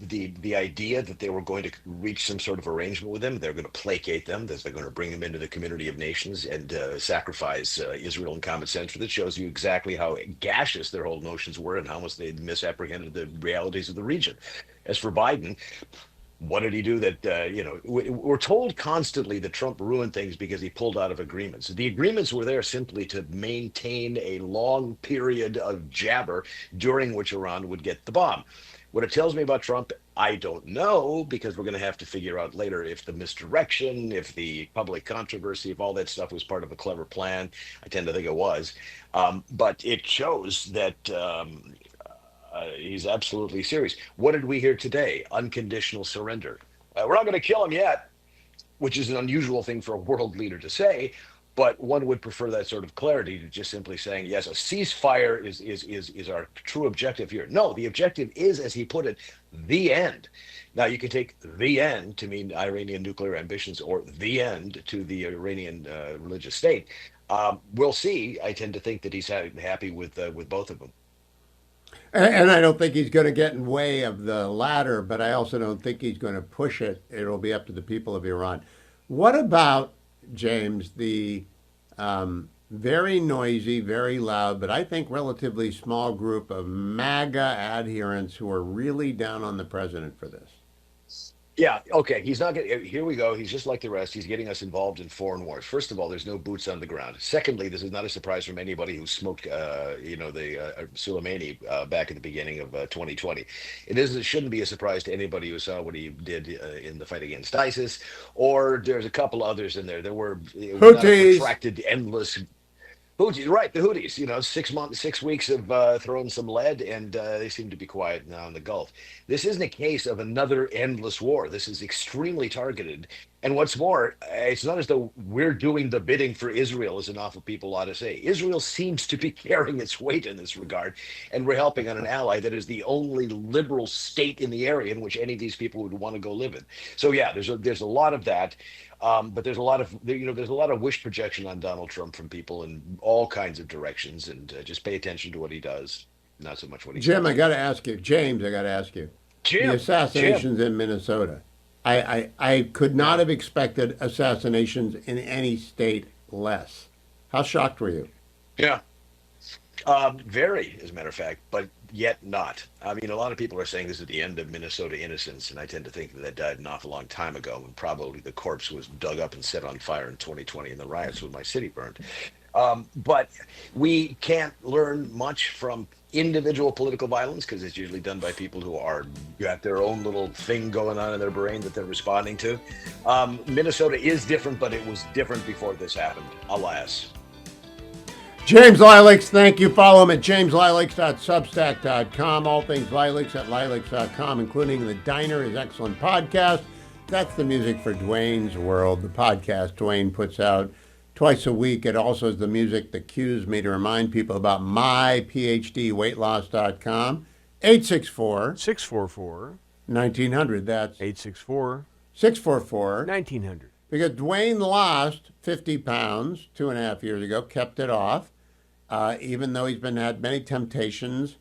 the idea that they were going to reach some sort of arrangement with them, they're going to placate them, that they're going to bring them into the community of nations and sacrifice Israel and common sense. That shows you exactly how gaseous their whole notions were and how much they misapprehended the realities of the region. As for Biden, what did he do that, we're told constantly that Trump ruined things because he pulled out of agreements. The agreements were there simply to maintain a long period of jabber during which Iran would get the bomb. What it tells me about Trump, I don't know, because we're going to have to figure out later if the misdirection, if the public controversy, if all that stuff was part of a clever plan. I tend to think it was. But it shows that he's absolutely serious. What did we hear today? Unconditional surrender. We're not going to kill him yet, which is an unusual thing for a world leader to say, but one would prefer that sort of clarity to just simply saying, yes, a ceasefire is our true objective here. No, the objective is, as he put it, the end. Now, you can take the end to mean Iranian nuclear ambitions or the end to the Iranian religious state. We'll see. I tend to think that he's happy with both of them. And I don't think he's going to get in way of the latter, but I also don't think he's going to push it. It'll be up to the people of Iran. What about, James, the very noisy, very loud, but I think relatively small group of MAGA adherents who are really down on the president for this? Yeah, okay. He's not getting. Here we go. He's just like the rest. He's getting us involved in foreign wars. First of all, there's no boots on the ground. Secondly, this is not a surprise from anybody who smoked, the Soleimani back at the beginning of 2020. It shouldn't be a surprise to anybody who saw what he did in the fight against ISIS, or there's a couple others in there. It was not a protracted, endless. Houthis, right? The Houthis. 6 weeks of throwing some lead, and they seem to be quiet now in the Gulf. This isn't a case of another endless war. This is extremely targeted. And what's more, it's not as though we're doing the bidding for Israel, as an awful people ought to say. Israel seems to be carrying its weight in this regard, and we're helping on an ally that is the only liberal state in the area in which any of these people would want to go live in. So yeah, there's a lot of that. But there's a lot of wish projection on Donald Trump from people in all kinds of directions, and just pay attention to what he does, not so much what he Jim, says. I got to ask you. James, I got to ask you. Jim, the assassinations in Minnesota. I could not have expected assassinations in any state less. How shocked were you? Yeah. Very, as a matter of fact, but yet not. I mean, a lot of people are saying this is the end of Minnesota innocence, and I tend to think that died an awful long time ago, when probably the corpse was dug up and set on fire in 2020 in the riots when my city burned. But we can't learn much from individual political violence, because it's usually done by people who are got their own little thing going on in their brain that they're responding to. Minnesota is different, but it was different before this happened, alas. James Lilacs, thank you. Follow him at jameslilacs.substack.com. All things Lilacs at lilacs.com, including The Diner, his excellent podcast. That's the music for Dwayne's World, the podcast Dwayne puts out twice a week. It also is the music that cues me to remind people about myphdweightloss.com. 864-644-1900. That's 864-644-1900. Because Dwayne lost 50 pounds 2.5 years ago, kept it off, even though he's had many temptations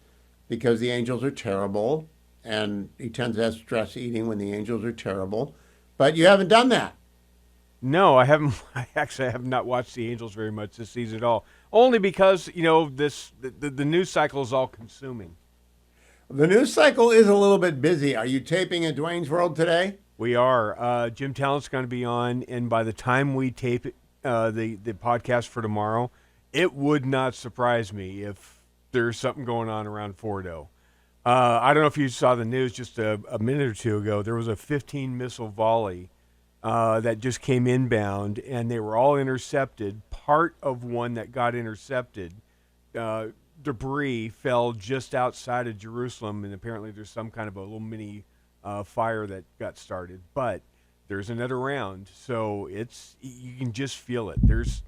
because the Angels are terrible, and he tends to have stress eating when the Angels are terrible. But you haven't done that. No, I haven't. I have not watched the Angels very much this season at all. Only because, the news cycle is all consuming. The news cycle is a little bit busy. Are you taping at Dwayne's World today? We are. Jim Talent's going to be on, and by the time we tape the podcast for tomorrow, it would not surprise me if there's something going on around Fordo. I don't know if you saw the news just a minute or two ago. There was a 15-missile volley that just came inbound, and they were all intercepted. Part of one that got intercepted, debris fell just outside of Jerusalem, and apparently there's some kind of a little mini fire that got started. But there's another round, so you can just feel it. There's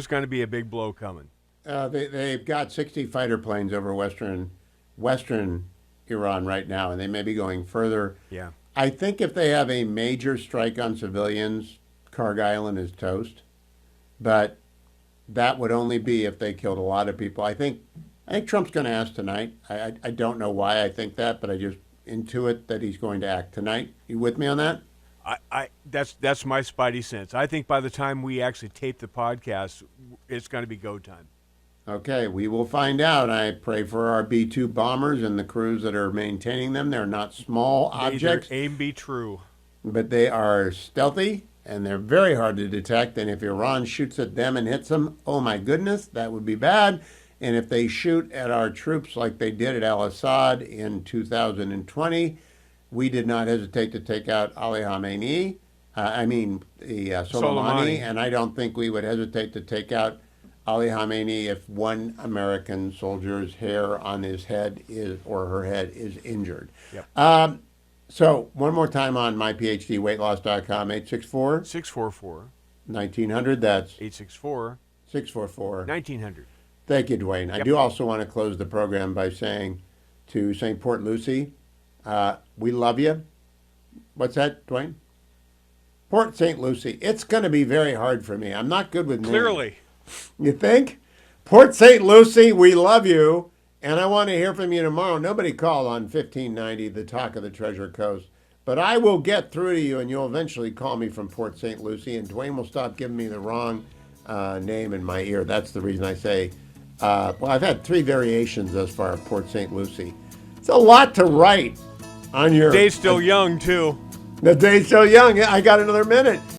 going to be a big blow coming. They've got 60 fighter planes over western Iran right now, and they may be going further. Yeah. I think if they have a major strike on civilians, Karg Island is toast. But that would only be if they killed a lot of people. I think Trump's going to ask tonight. I don't know why I think that, but I just intuit that he's going to act tonight. You with me on that? That's my spidey sense. I think by the time we actually tape the podcast, it's going to be go time. Okay, we will find out. I pray for our B-2 bombers and the crews that are maintaining them. They're not small objects. Aim be true. But they are stealthy, and they're very hard to detect. And if Iran shoots at them and hits them, oh my goodness, that would be bad. And if they shoot at our troops like they did at al-Assad in 2020, we did not hesitate to take out Ali Khamenei. Soleimani. And I don't think we would hesitate to take out Ali Khamenei if one American soldier's hair on his head or her head is injured. Yep. So one more time on myphdweightloss.com, 864-644-1900. That's 864-644-1900. Thank you, Dwayne. I do also want to close the program by saying to St. Port Lucie, we love you. What's that, Dwayne? Port St. Lucie. It's going to be very hard for me. I'm not good with names. Clearly. You think? Port St. Lucie, we love you, and I want to hear from you tomorrow. Nobody called on 1590, the Talk of the Treasure Coast, but I will get through to you, and you'll eventually call me from Port St. Lucie, and Dwayne will stop giving me the wrong name in my ear. That's the reason I say, I've had 3 variations thus far of Port St. Lucie. It's a lot to write on your... The day's still young, too. The day's still young. I got another minute.